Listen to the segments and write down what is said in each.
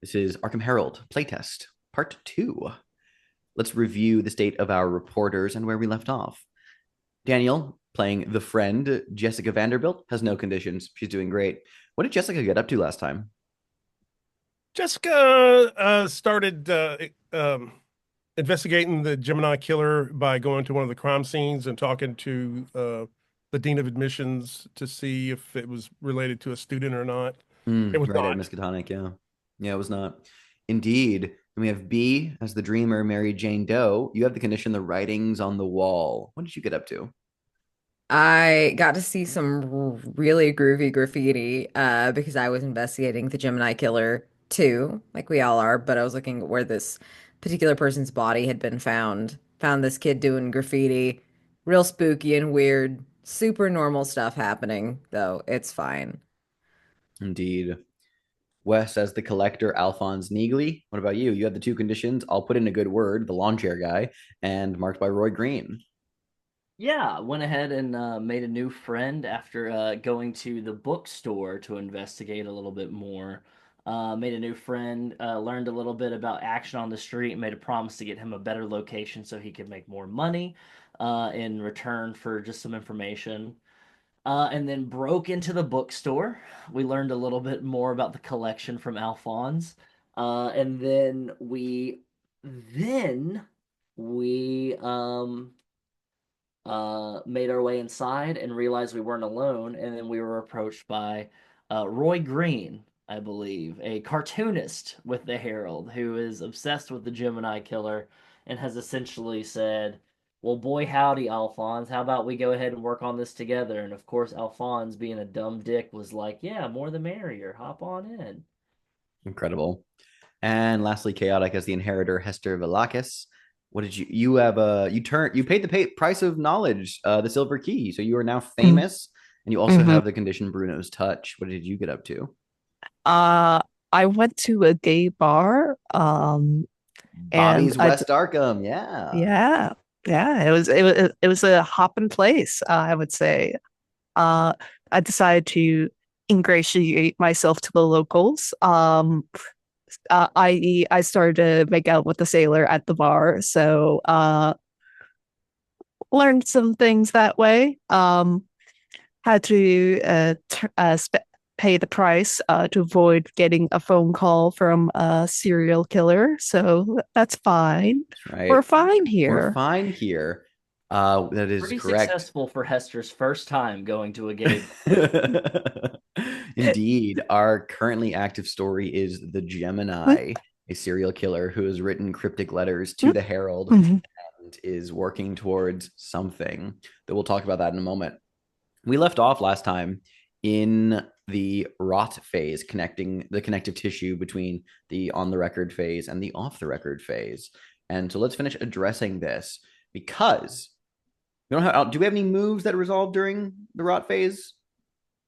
This is Arkham Herald Playtest, Part 2. Let's review the state of our reporters and where we left off. Daniel, playing the friend, Jessica Vanderbilt, has no conditions. She's doing great. What did Jessica get up to last time? Jessica started investigating the Gemini killer by going to one of the crime scenes and talking to the dean of admissions to see if it was related to a student or not. It was Right at not. Miskatonic, yeah. Yeah, it was not. Indeed. And we have B as the dreamer, Mary Jane Doe. You have the condition, the writings on the wall. What did you get up to? I got to see some really groovy graffiti because I was investigating the Gemini killer too, like we all are, but I was looking at where this particular person's body had been found. Found this kid doing graffiti, real spooky and weird, super normal stuff happening, though it's fine. Indeed. Wes as the collector, Alphonse Neagley. What about you? You have the two conditions. I'll put in a good word, the lawn chair guy, and marked by Roy Green. Yeah, went ahead and made a new friend after going to the bookstore to investigate a little bit more. Made a new friend, learned a little bit about action on the street, made a promise to get him a better location so he could make more money in return for just some information. And then broke into the bookstore. We learned a little bit more about the collection from Alphonse. And then we made our way inside and realized we weren't alone. And then we were approached by Roy Green, I believe, a cartoonist with the Herald who is obsessed with the Gemini killer and has essentially said, well, boy, howdy, Alphonse. How about we go ahead and work on this together? And of course, Alphonse, being a dumb dick, was like, yeah, more the merrier. Hop on in. Incredible. And lastly, chaotic as the inheritor, Hester Velakis. What did you have? You paid the price of knowledge, the silver key. So you are now famous, and you also Mm-hmm. have the condition Bruno's touch. What did you get up to? Uh, I went to a gay bar, and Bobby's West Arkham. Yeah. yeah, yeah, it was a hopping place, I would say. Uh, I decided to ingratiate myself to the locals. I.e., I started to make out with the sailor at the bar, so learned some things that way. Had to pay the price to avoid getting a phone call from a serial killer. So that's fine. That's We're right. fine We're here. fine here. That is Pretty correct. successful for Hester's first time going to a gay bar. Indeed, our currently active story is the Gemini, a serial killer who has written cryptic letters to the Herald Mhm. and is working towards something that we'll talk about that in a moment. We left off last time in the rot phase, connecting the connective tissue between the on the record phase and the off the record phase. And so let's finish addressing this because we don't have. Do we have any moves that resolve during the rot phase?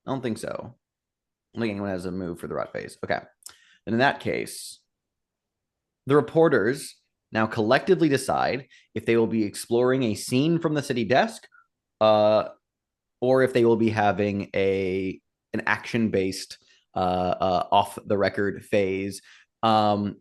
I don't think so. I don't think anyone has a move for the rot phase. Okay. And in that case, the reporters now collectively decide if they will be exploring a scene from the city desk, uh, or if they will be having an action based off the record phase. Um,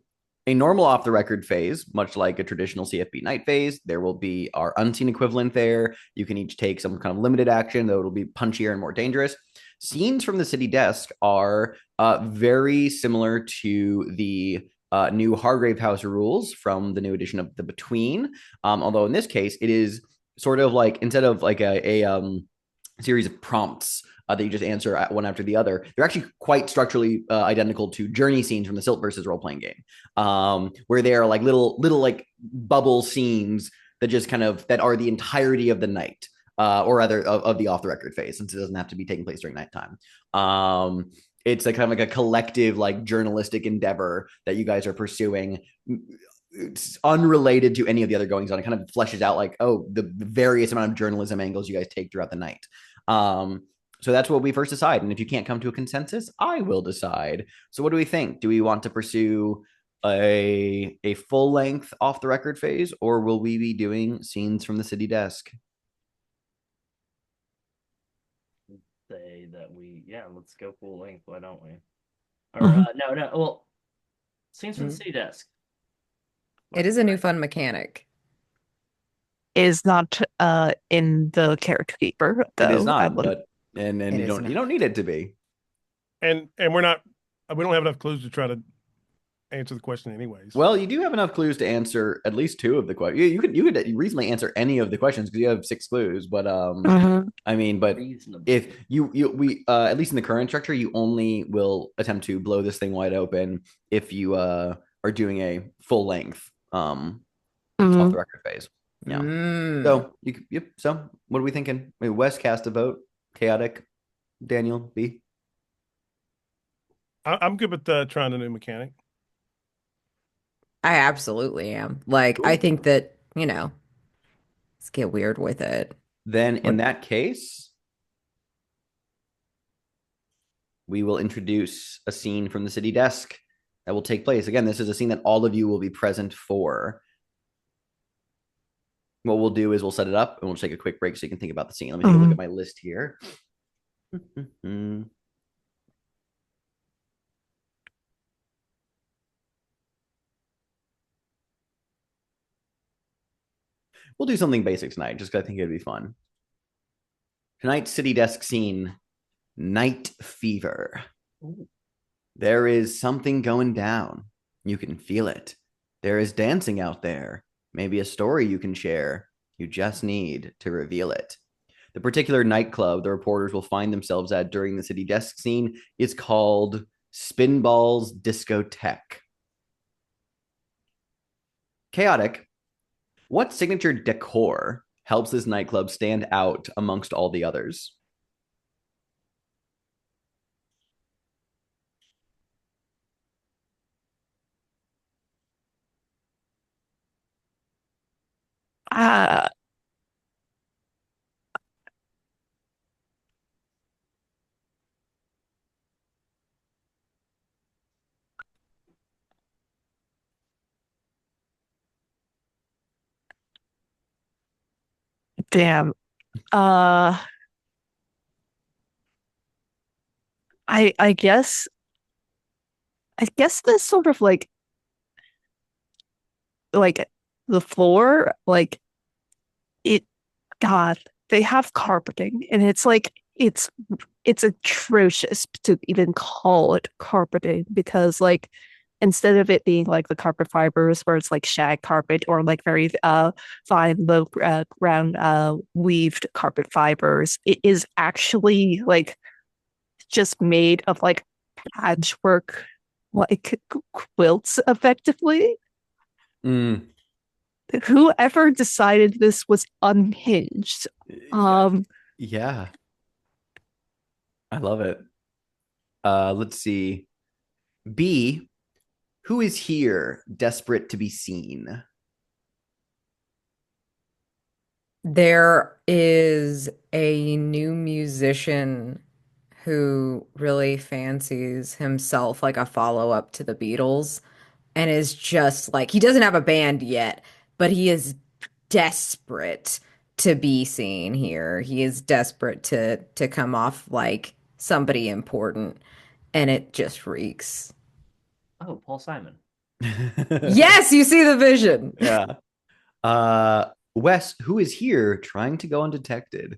a normal off the record phase, much like a traditional CFB night phase, there will be our unseen equivalent there. You can each take some kind of limited action, though it'll be punchier and more dangerous. Scenes from the city desk are very similar to the new Hargrave House rules from the new edition of the Between. Although in this case, it is sort of like instead of like a series of prompts that you just answer one after the other. They're actually quite structurally identical to journey scenes from the Silt versus role playing game, where they are like little like bubble scenes that just kind of that are the entirety of the night. Or rather of the off the record phase, since it doesn't have to be taking place during nighttime. It's a kind of like a collective like journalistic endeavor that you guys are pursuing. It's unrelated to any of the other goings on. It kind of fleshes out like, oh, the various amount of journalism angles you guys take throughout the night. Um, so that's what we first decide. And if you can't come to a consensus, I will decide. So what do we think? Do we want to pursue a full length off the record phase, or will we be doing scenes from the city desk? Say that yeah, let's go full length. Why don't we? Or Mhm. no, no. Well, Scenes from the city desk. It is a new fun mechanic. Is not in the character keeper, It is though. I not, would but and It you is don't not. need it to be. And we don't have enough clues to try to answer the question anyways. Well, you do have enough clues to answer at least 2 of the questions. You could reasonably answer any of the questions because you have 6 clues. But I mean, but Reasonably. if we at least in the current structure, you only will attempt to blow this thing wide open if you are doing a full length off the record phase. Yeah. So yep. So what are we thinking? Wait, Wes cast a vote. Chaotic. Daniel B. I'm good with trying a new mechanic. I absolutely am. Like, I think that, let's get weird with it. Then in that case, we will introduce a scene from the city desk that will take place. Again, this is a scene that all of you will be present for. What we'll do is we'll set it up and we'll take a quick break so you can think about the scene. Let me take a look at my list here. We'll do something basic tonight just because I think it'd be fun. Tonight's city desk scene, night fever. There is something going down. You can feel it. There is dancing out there. Maybe a story you can share. You just need to reveal it. The particular nightclub the reporters will find themselves at during the city desk scene is called Spinball's Discotheque. Chaotic. What signature decor helps this nightclub stand out amongst all the others? Uh, damn. I guess this sort of like the floor, like it God, they have carpeting and it's like it's atrocious to even call it carpeting because like instead of it being like the carpet fibers where it's like shag carpet or like very fine low ground weaved carpet fibers, it is actually like just made of like patchwork like quilts effectively. Whoever decided this was unhinged. Yeah. I love it. Let's see. B, who is here desperate to be seen? There is a new musician who really fancies himself like a follow-up to the Beatles and is just like he doesn't have a band yet, but he is desperate to be seen here. He is desperate to come off like somebody important, and it just reeks. Oh, Paul Simon. Yes, you see the vision. Yeah. Wes, who is here trying to go undetected?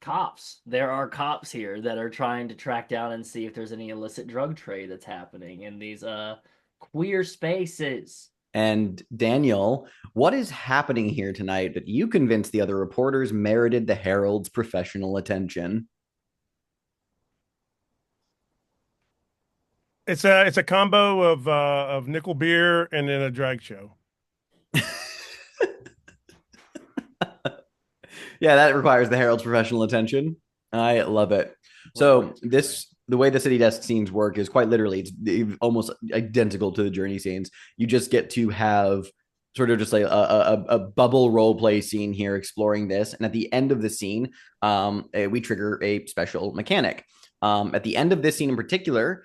Cops. There are cops here that are trying to track down and see if there's any illicit drug trade that's happening in these queer spaces. And Daniel, what is happening here tonight that you convinced the other reporters merited the Herald's professional attention? It's a combo of nickel beer and then a drag show. Yeah, that requires the Herald's professional attention. I love it. So the way the city desk scenes work is quite literally it's almost identical to the journey scenes. You just get to have sort of just like a bubble role play scene here exploring this, and at the end of the scene, we trigger a special mechanic. At the end of this scene in particular,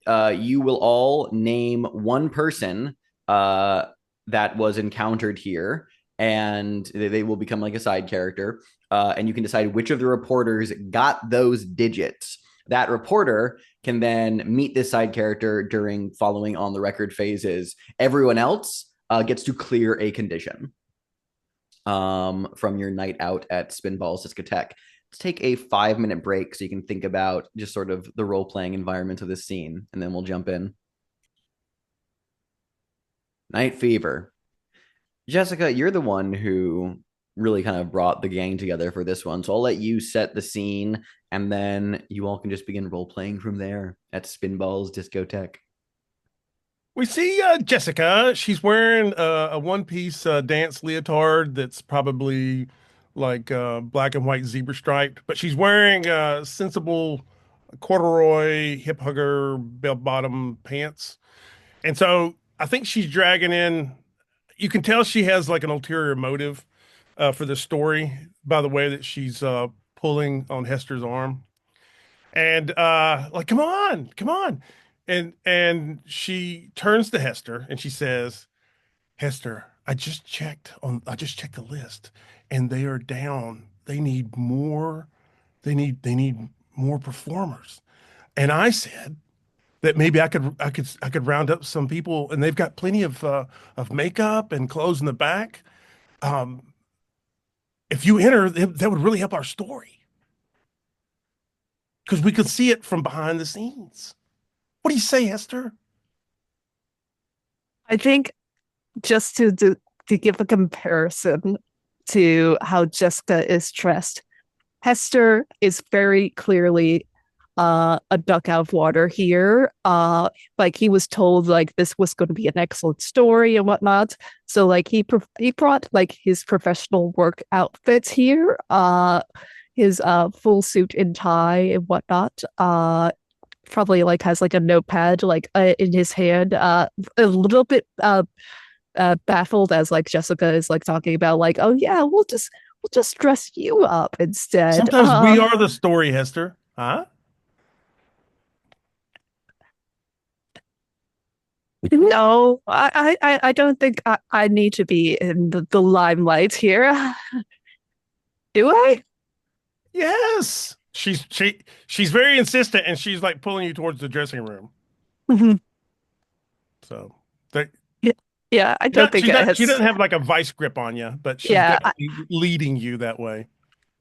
you will all name one person that was encountered here, and they will become like a side character. And you can decide which of the reporters got those digits that reporter can then meet this side character during following on the record phases. Everyone else gets to clear a condition from your night out at Spinball's Discotheque. Let's take a 5-minute break so you can think about just sort of the role-playing environment of this scene, and then we'll jump in. Night Fever. Jessica, you're the one who really kind of brought the gang together for this one. So I'll let you set the scene, and then you all can just begin role-playing from there at Spinball's Discotheque. We see Jessica. She's wearing a one-piece dance leotard that's probably like black and white zebra striped, but she's wearing sensible corduroy hip hugger bell-bottom pants. And so I think she's dragging in. You can tell she has like an ulterior motive for the story by the way that she's pulling on Hester's arm. And like, come on, come on. And she turns to Hester and she says, Hester, I just checked the list and they are down. They need more, they need more performers. And I said that maybe I could round up some people and they've got plenty of makeup and clothes in the back. If you enter, that would really help our story. Because we could see it from behind the scenes. What do you say, Hester? I think just to give a comparison to how Jessica is dressed, Hester is very clearly a duck out of water here. Like he was told like this was going to be an excellent story and whatnot. So like he brought like his professional work outfit here. His full suit and tie and whatnot. Probably like has like a notepad like in his hand. A little bit baffled as like Jessica is like talking about like, oh yeah, we'll just dress you up instead. Sometimes we are the story, Hester. Huh? No, I don't think I need to be in the limelight here. Do I? Yes. She's very insistent and she's like pulling you towards the dressing room. Mhm. So that Yeah, I don't think she doesn't have like a vice grip on you, but she's Yeah, definitely leading you that way.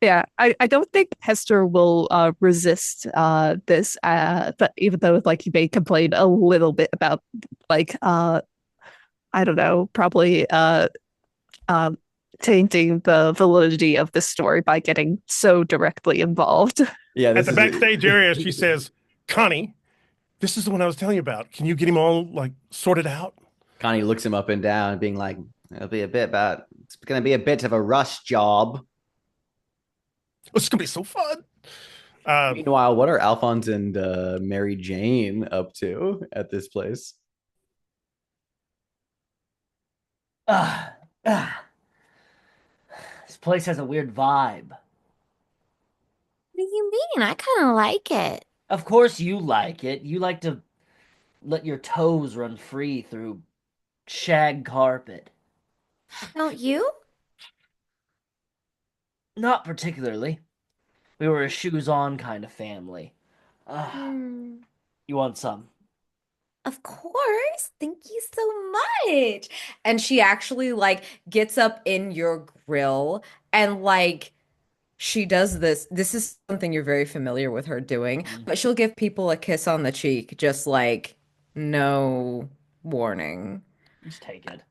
yeah, I don't think Hester will resist this. But even though like he may complain a little bit about like I don't know, probably um tainting the validity of this story by getting so directly involved. Yeah, At the backstage area, she says, Connie, this is the one I was telling you about. Can you get him all like sorted out? Connie looks him up and down, being like, it's going to be a bit of a rush job. It's gonna be so fun. Meanwhile, what are Alphonse and Mary Jane up to at this place? Ah, ah. This place has a weird vibe. What do you mean? I kind of like it. Of course you like it. You like to let your toes run free through shag carpet. Don't you? Not particularly. We were a shoes-on kind of family. Hmm. You want some? Of course. Thank you so much. And she actually like gets up in your grill and like she does this. This is something you're very familiar with her doing, but she'll give people a kiss on the cheek, just like no warning. Just take it.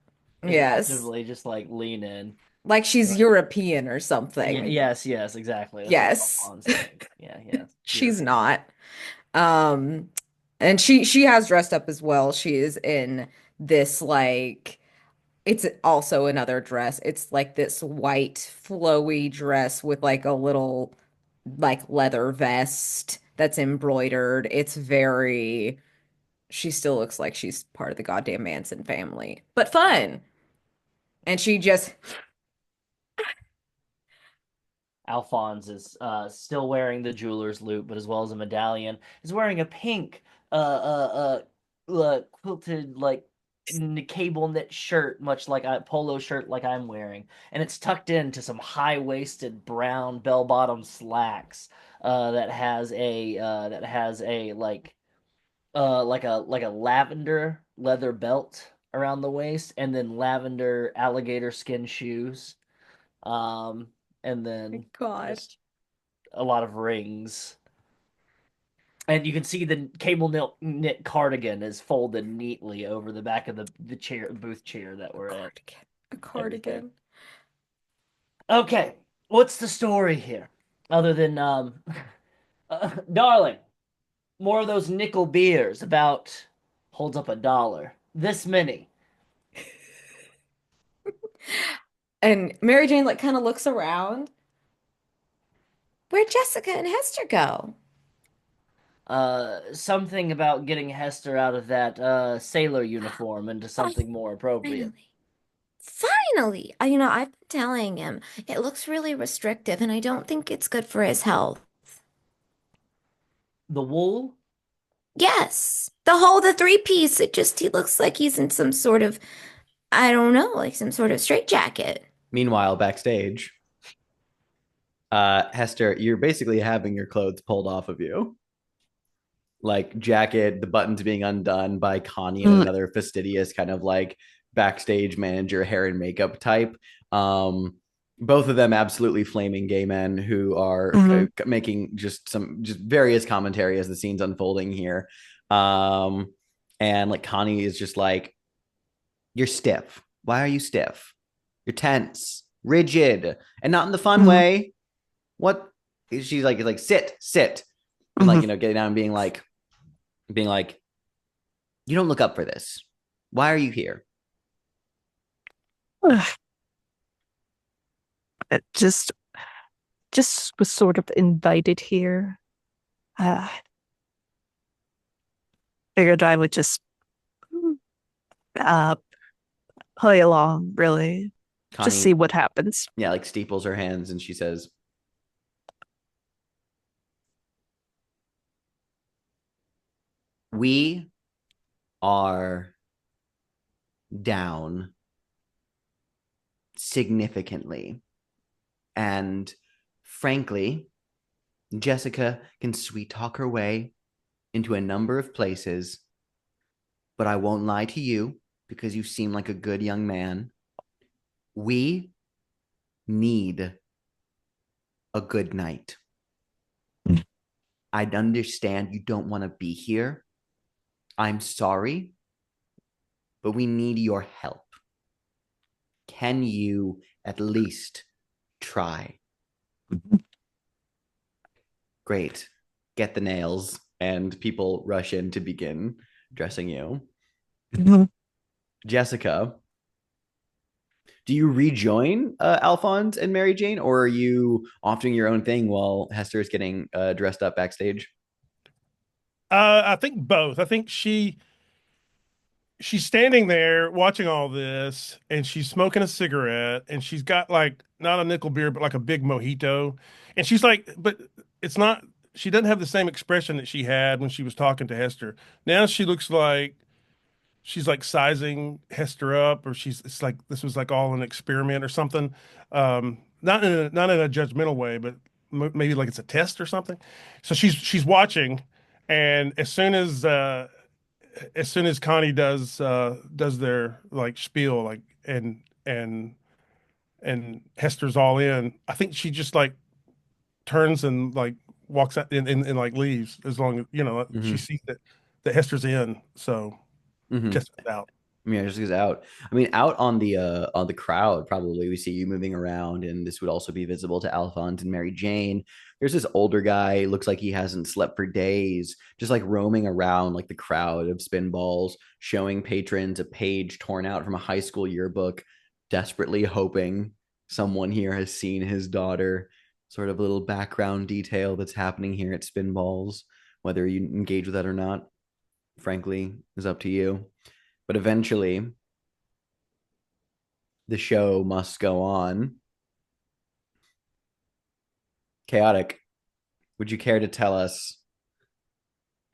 Yes. Actively just like lean in. Like she's European or something. Yes, exactly. That's Yes. what Alphonse saying. Yeah. She's not. Um, and she has dressed up as well. She is in this like it's also another dress. It's like this white flowy dress with like a little like leather vest that's embroidered. It's very she still looks like she's part of the goddamn Manson family, but fun. And she just Alphonse is still wearing the jeweler's loop, but as well as a medallion, is wearing a pink quilted like cable knit shirt, much like a polo shirt like I'm wearing, and it's tucked into some high-waisted brown bell-bottom slacks. that has a like a lavender leather belt around the waist, and then lavender alligator skin shoes, and My then God. just a lot of rings. And you can see the knit cardigan is folded neatly over the back of the chair booth chair that we're at. Cardigan. A Everything. cardigan. Okay, what's the story here? Other than darling, more of those nickel beers. About holds up $1. This many. And Mary Jane like kind of looks around. Where'd Jessica and Hester go? Something about getting Hester out of that sailor uniform into Oh, something more appropriate. finally. Finally. I've been telling him it looks really restrictive and I don't think it's good for his health. The wool? Yes. The three-piece, he looks like he's in some sort of, I don't know, like some sort of straitjacket. Meanwhile, backstage, Hester, you're basically having your clothes pulled off of you. Like jacket, the buttons being undone by Connie and another fastidious kind of like backstage manager, hair and makeup type. Both of them absolutely flaming gay men who are making just various commentary as the scene's unfolding here. And like Connie is just like, you're stiff. Why are you stiff? You're tense, rigid, and not in the fun way. What? She's like, sit. And like, getting down and being like, you don't look up for this. Why are you here? It just was sort of invited here. Figured I would just play along, really. Connie, just see what happens. Yeah, like steeples her hands and she says, we are down significantly. And frankly, Jessica can sweet talk her way into a number of places, but I won't lie to you because you seem like a good young man. We need a good night. I understand you don't want to be here. I'm sorry, but we need your help. Can you at least try? Great. Get the nails, and people rush in to begin dressing you. Jessica, do you rejoin Alphonse and Mary Jane, or are you off doing your own thing while Hester is getting dressed up backstage? I think both. I think she's standing there watching all this, and she's smoking a cigarette, and she's got like not a nickel beer, but like a big mojito, and she's like, but it's not. She doesn't have the same expression that she had when she was talking to Hester. Now she looks like she's like sizing Hester up, or it's like this was like all an experiment or something. Not in a judgmental way, but maybe like it's a test or something. So she's watching, and as soon as Connie does their like spiel, like and Hester's all in, I think she just like turns and like walks out and like leaves as long as she sees that Hester's in. So Jessica's out. Yeah, Jessica's out. I mean, out on the crowd, probably we see you moving around, and this would also be visible to Alphonse and Mary Jane. There's this older guy, looks like he hasn't slept for days, just like roaming around like the crowd of spinballs, showing patrons a page torn out from a high school yearbook, desperately hoping someone here has seen his daughter. Sort of a little background detail that's happening here at Spinballs. Whether you engage with that or not, frankly, is up to you. But eventually, the show must go on. Chaotic, would you care to tell us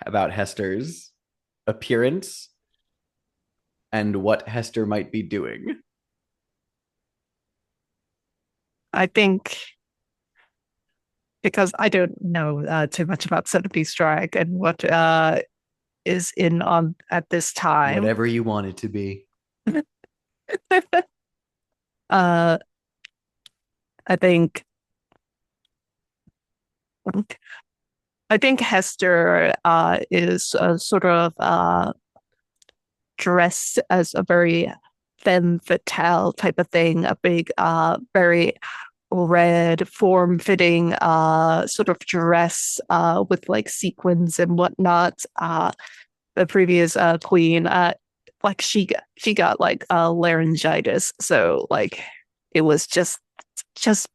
about Hester's appearance and what Hester might be doing? I think because I don't know too much about Centipede Strike and what is in on at this time. Whatever you want it to be. uh, I think I think Hester is sort of dressed as a very femme fatale type of thing, a big, very red, form-fitting sort of dress with like sequins and whatnot. The previous queen, like she got like laryngitis, so like it was just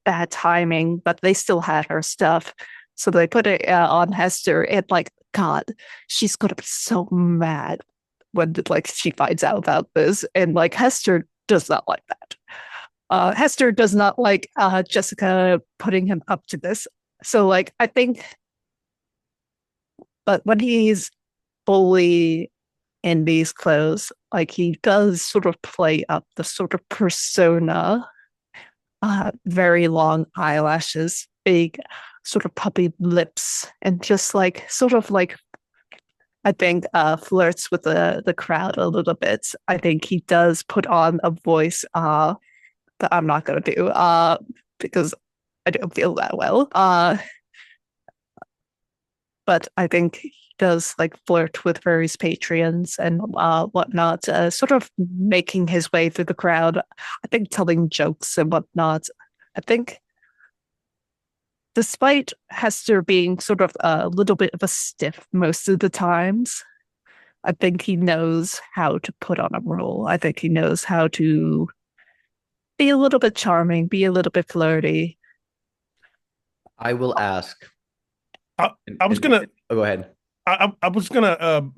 bad timing, but they still had her stuff. So they put it on Hester, and like, God, she's gonna be so mad when like she finds out about this. And like Hester does not like that. Hester does not like Jessica putting him up to this. So like I think, but when he's fully in these clothes, like he does sort of play up the sort of persona, very long eyelashes, big sort of puppy lips, and just like sort of like I think flirts with the crowd a little bit. I think he does put on a voice that I'm not gonna do because I don't feel that well. But I think he does like flirt with various patrons and whatnot, sort of making his way through the crowd. I think telling jokes and whatnot. I think despite Hester being sort of a little bit of a stiff most of the times, I think he knows how to put on a role. I think he knows how to be a little bit charming, be a little bit flirty. I will ask. I, I was gonna Oh, go ahead. I was gonna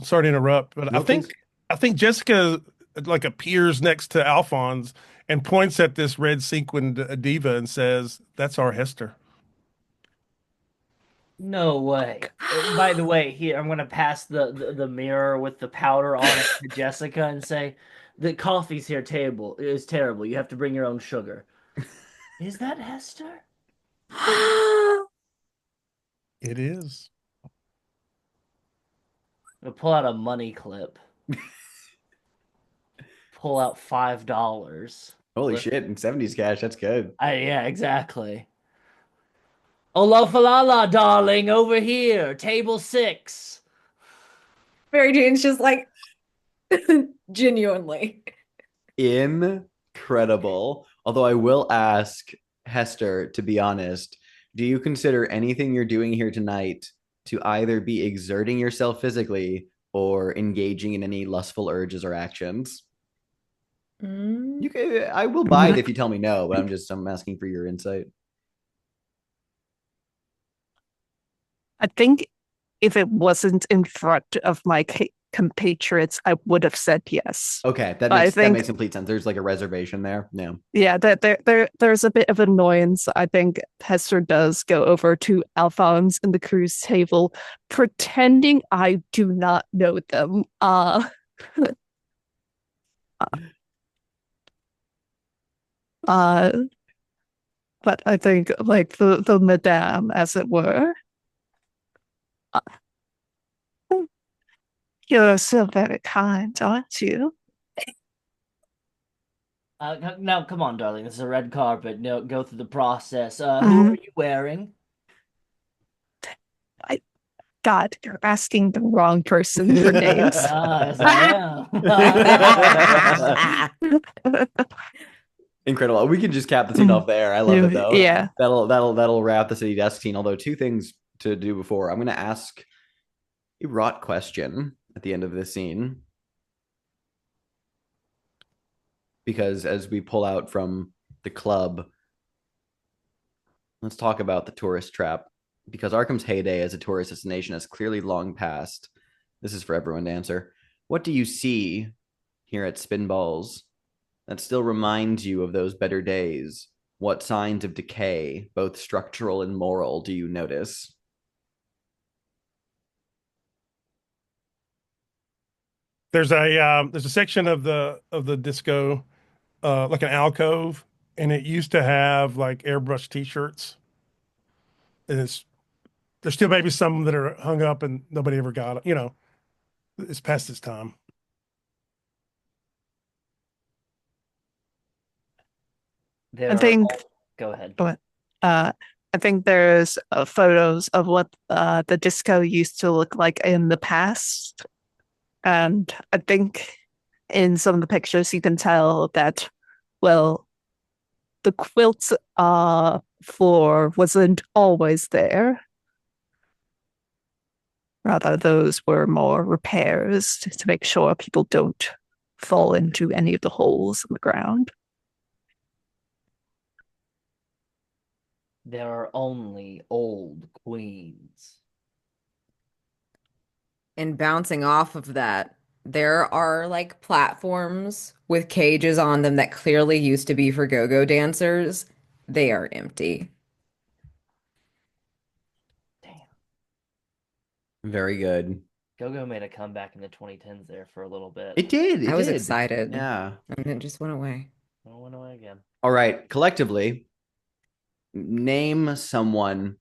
sorry to interrupt, but No, please. I think Jessica like appears next to Alphonse and points at this red sequined diva and says, "That's our Hester." No way. By the way, here I'm gonna pass the mirror with the powder on it to Jessica and say, "The coffee's here table is terrible. You have to bring your own sugar." Is that Hester? It is. I'm gonna pull out a money clip. Pull out $5. Holy shit, in 70s cash, that's good. Yeah, exactly. Olafalala, darling, over here, table 6. Mary Jane's just like genuinely. Incredible. Although I will ask Hester, to be honest, do you consider anything you're doing here tonight to either be exerting yourself physically or engaging in any lustful urges or actions? You can, I will buy it if you tell me no, but I'm asking for your insight. I think if it wasn't in front of my compatriots, I would have said yes. Okay, that makes complete sense. There's like a reservation there. No. Yeah, there's a bit of annoyance. I think Hester does go over to Alphonse and the cruise table, pretending I do not know them. Uh, but I think like the madame, as it were. Uh, you're so very kind, aren't you? Now, come on, darling. This is a red carpet. No, go through the process. Who are Mm, you wearing? I, God, you're asking the wrong person for names. Yes, I am. Incredible. We can just cap the scene off there. I love it though. Yeah. That'll wrap the city desk scene. Although two things to do before. I'm gonna ask a rot question at the end of this scene. Because as we pull out from the club, let's talk about the tourist trap. Because Arkham's heyday as a tourist destination has clearly long passed. This is for everyone to answer. What do you see here at Spinballs that still reminds you of those better days? What signs of decay, both structural and moral, do you notice? There's a section of the disco, like an alcove, and it used to have like airbrush t-shirts. and there's still maybe some that are hung up and nobody ever got it. It's past its time. I think Go ahead. But I think there's photos of what the disco used to look like in the past. And I think in some of the pictures, you can tell that, well, the quilt floor wasn't always there. Rather, those were more repairs to make sure people don't fall into any of the holes in the ground. There are only old queens. And bouncing off of that, there are like platforms with cages on them that clearly used to be for go-go dancers. They are empty. Damn. Very good. Go-Go made a comeback in the 2010s there for a little bit. It did. I was excited. Yeah. And it just went away. Oh, went away again. All right. Collectively, name someone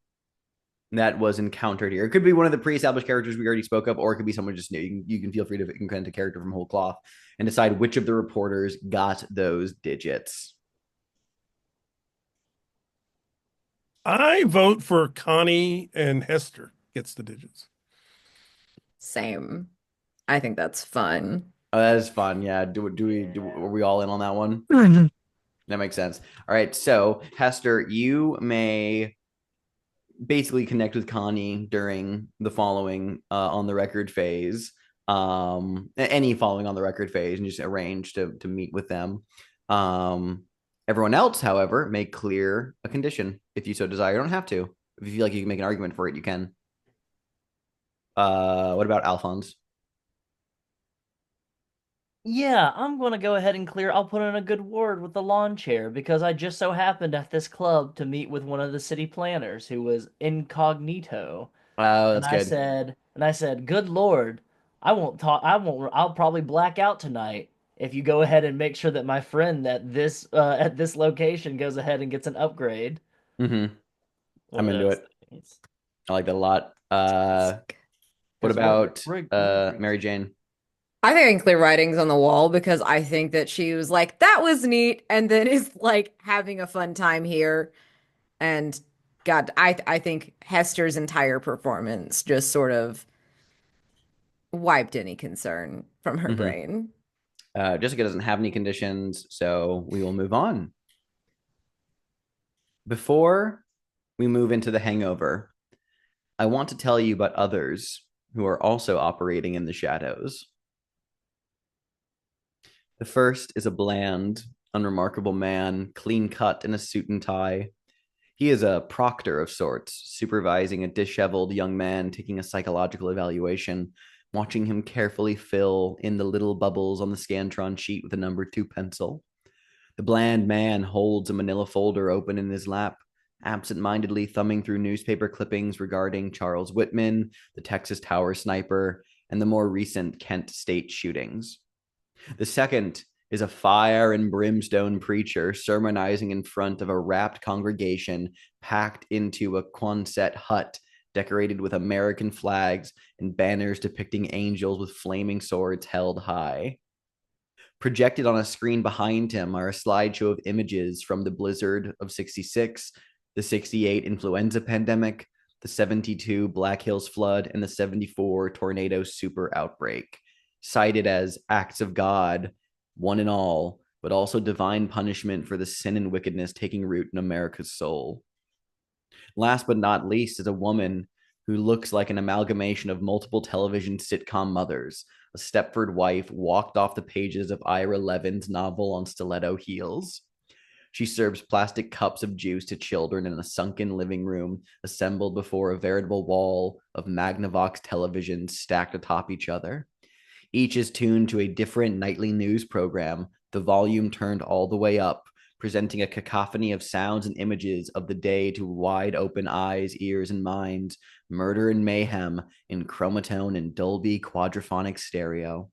that was encountered here. It could be one of the pre-established characters we already spoke of, or it could be someone just new. You can feel free to invent a character from whole cloth and decide which of the reporters got those digits. I vote for Connie and Hester gets the digits. Same. I think that's fun. Oh, that is fun. Yeah. Are we all in on that one? Mhm. That makes sense. All right. So, Hester, you may basically connect with Connie during the following on the record phase. Any following on the record phase, and just arrange to meet with them. Everyone else, however, may clear a condition if you so desire. You don't have to. If you feel like you can make an argument for it, you can. What about Alphonse? Yeah, I'm going to go ahead and clear. I'll put in a good word with the lawn chair because I just so happened at this club to meet with one of the city planners who was incognito. Oh, And that's I good. said, "Good Lord, I won't talk. I won't. I'll probably black out tonight if you go ahead and make sure that my friend that this at this location goes ahead and gets an upgrade." Mm-hmm. One I'm of into those it. things. I like that a lot. What 'Cause about Rig- Mary Jane? I think I can clear writings on the wall because I think that she was like, that was neat, and then is like having a fun time here. And God, I think Hester's entire performance just sort of wiped any concern from her Mm-hmm. brain. Jessica doesn't have any conditions, so we will move on. Before we move into the hangover, I want to tell you about others who are also operating in the shadows. The first is a bland, unremarkable man, clean cut in a suit and tie. He is a proctor of sorts, supervising a disheveled young man taking a psychological evaluation, watching him carefully fill in the little bubbles on the Scantron sheet with a number 2 pencil. The bland man holds a manila folder open in his lap, absent-mindedly thumbing through newspaper clippings regarding Charles Whitman, the Texas Tower sniper, and the more recent Kent State shootings. The second is a fire and brimstone preacher sermonizing in front of a rapt congregation packed into a Quonset hut decorated with American flags and banners depicting angels with flaming swords held high. Projected on a screen behind him are a slideshow of images from the blizzard of 66, the 68 influenza pandemic, the 72 Black Hills flood, and the 74 tornado super outbreak, cited as acts of God, one and all, but also divine punishment for the sin and wickedness taking root in America's soul. Last but not least is a woman who looks like an amalgamation of multiple television sitcom mothers. A Stepford wife walked off the pages of Ira Levin's novel on stiletto heels. She serves plastic cups of juice to children in a sunken living room assembled before a veritable wall of Magnavox televisions stacked atop each other. Each is tuned to a different nightly news program, the volume turned all the way up, presenting a cacophony of sounds and images of the day to wide open eyes, ears, and minds, murder and mayhem in chromatone and Dolby quadraphonic stereo.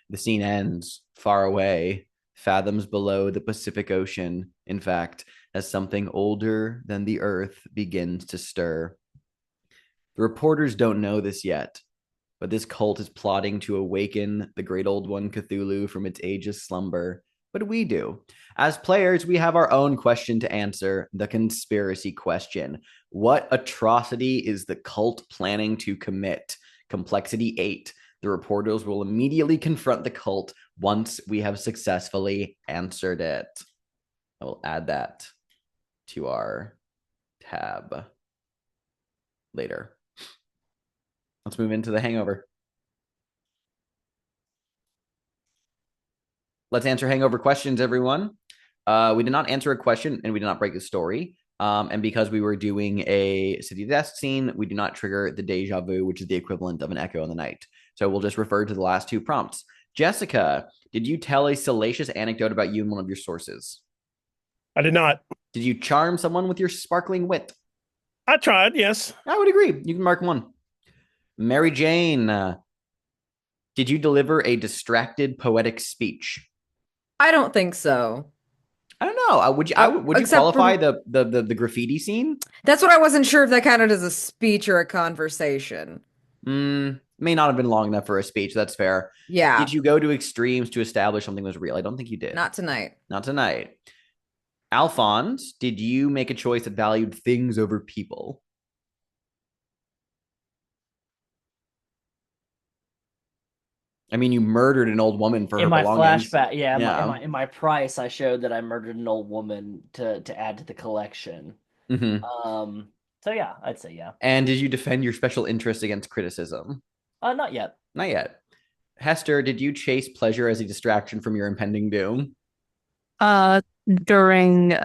The scene ends far away, fathoms below the Pacific Ocean, in fact, as something older than the earth begins to stir. The reporters don't know this yet, but this cult is plotting to awaken the great old one Cthulhu from its ageless slumber. But we do. As players, we have our own question to answer, the conspiracy question. What atrocity is the cult planning to commit? Complexity 8. The reporters will immediately confront the cult once we have successfully answered it. I will add that to our tab later. Let's move into the hangover. Let's answer hangover questions, everyone. We did not answer a question and we did not break the story. And because we were doing a city desk scene, we do not trigger the deja vu, which is the equivalent of an echo in the night. So we'll just refer to the last two prompts. Jessica, did you tell a salacious anecdote about you and one of your sources? I did not. Did you charm someone with your sparkling wit? I tried, yes. I would agree. You can mark one. Mary Jane, did you deliver a distracted poetic speech? I don't think so. I don't know. Would you Except qualify for- the graffiti scene? That's what I wasn't sure if that counted as a speech or a conversation. May not have been long enough for a speech. That's fair. Yeah, Did you go to extremes to establish something was real? I don't think you did. not tonight. Not tonight. Alphonse, did you make a choice that valued things over people? I mean, you murdered an old woman for her In my belongings. flashback, yeah, Yeah. in my price, I showed that I murdered an old woman to add to the collection. Mhm. So yeah, I'd say yeah. And did you defend your special interest against criticism? Not yet. Not yet. Hester, did you chase pleasure as a distraction from your impending doom? During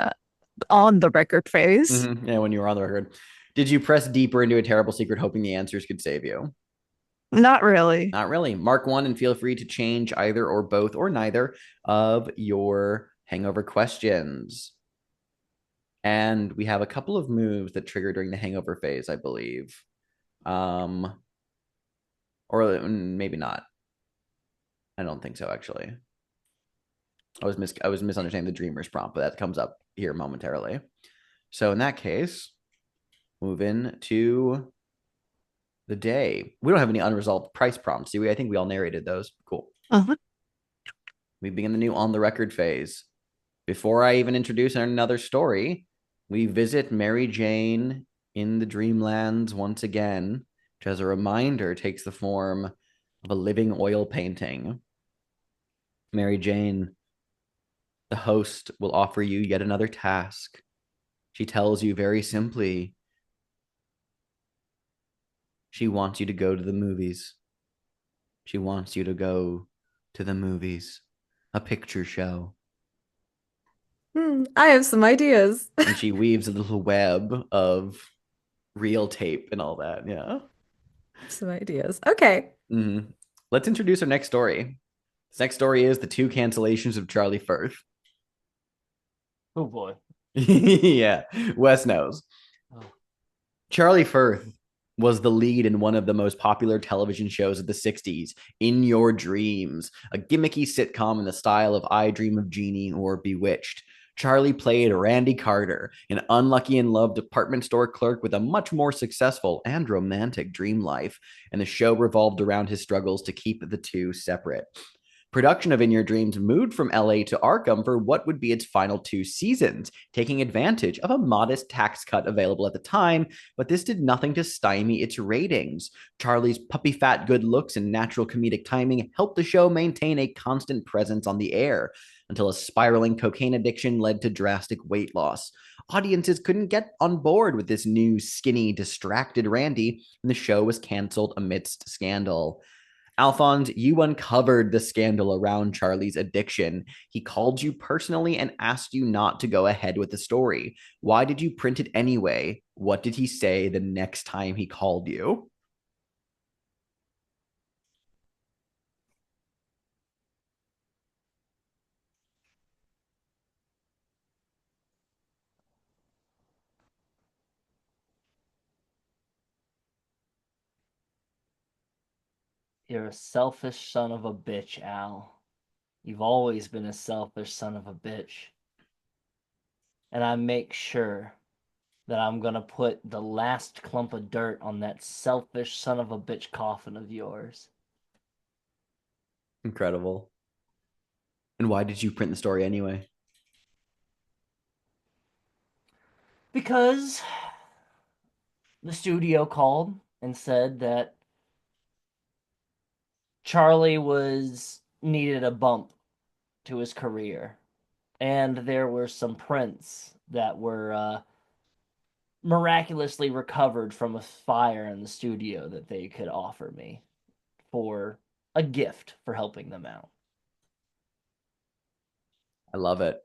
on the record phase. Yeah, when you were on the record. Did you press deeper into a terrible secret hoping the answers could save you? Not really. Not really. Mark one and feel free to change either or both or neither of your hangover questions. And we have a couple of moves that trigger during the hangover phase, I believe. Or maybe not. I don't think so, actually. I was misunderstanding the dreamers prompt, but that comes up here momentarily. So in that case, move in to the day. We don't have any unresolved price prompts, do we? I think we all narrated those. Cool. We begin the new on the record phase. Before I even introduce another story, we visit Mary Jane in the Dreamlands once again, which as a reminder takes the form of a living oil painting. Mary Jane, the host, will offer you yet another task. She tells you very simply, she wants you to go to the movies. She wants you to go to the movies, a picture show. I have some ideas. And she weaves a little web of reel tape and all that. Yeah. Some ideas. Okay. Let's introduce our next story. This next story is the 2 cancellations of Charlie Firth. Oh boy. Yeah, Wes knows. Oh. Charlie Firth was the lead in one of the most popular television shows of the 60s, In Your Dreams, a gimmicky sitcom in the style of I Dream of Jeannie or Bewitched. Charlie played Randy Carter, an unlucky in love department store clerk with a much more successful and romantic dream life, and the show revolved around his struggles to keep the two separate. Production of In Your Dreams moved from LA to Arkham for what would be its final 2 seasons, taking advantage of a modest tax cut available at the time, but this did nothing to stymie its ratings. Charlie's puppy fat good looks and natural comedic timing helped the show maintain a constant presence on the air, until a spiraling cocaine addiction led to drastic weight loss. Audiences couldn't get on board with this new, skinny, distracted Randy, and the show was canceled amidst scandal. Alphonse, you uncovered the scandal around Charlie's addiction. He called you personally and asked you not to go ahead with the story. Why did you print it anyway? What did he say the next time he called you? You're a selfish son of a bitch, Al. You've always been a selfish son of a bitch. and I make sure that I'm gonna put the last clump of dirt on that selfish son of a bitch coffin of yours. Incredible. And why did you print the story anyway? Because the studio called and said that Charlie was needed a bump to his career, and there were some prints that were miraculously recovered from a fire in the studio that they could offer me for a gift for helping them out. I love it.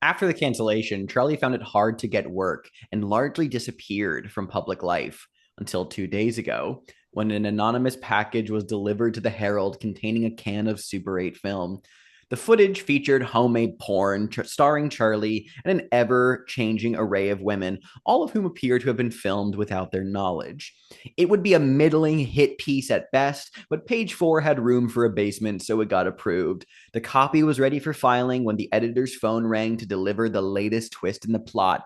After the cancellation, Charlie found it hard to get work and largely disappeared from public life until 2 days ago, when an anonymous package was delivered to the Herald containing a can of Super 8 film. The footage featured homemade porn starring Charlie and an ever changing array of women, all of whom appear to have been filmed without their knowledge. It would be a middling hit piece at best, but page 4 had room for abasement, so it got approved. The copy was ready for filing when the editor's phone rang to deliver the latest twist in the plot.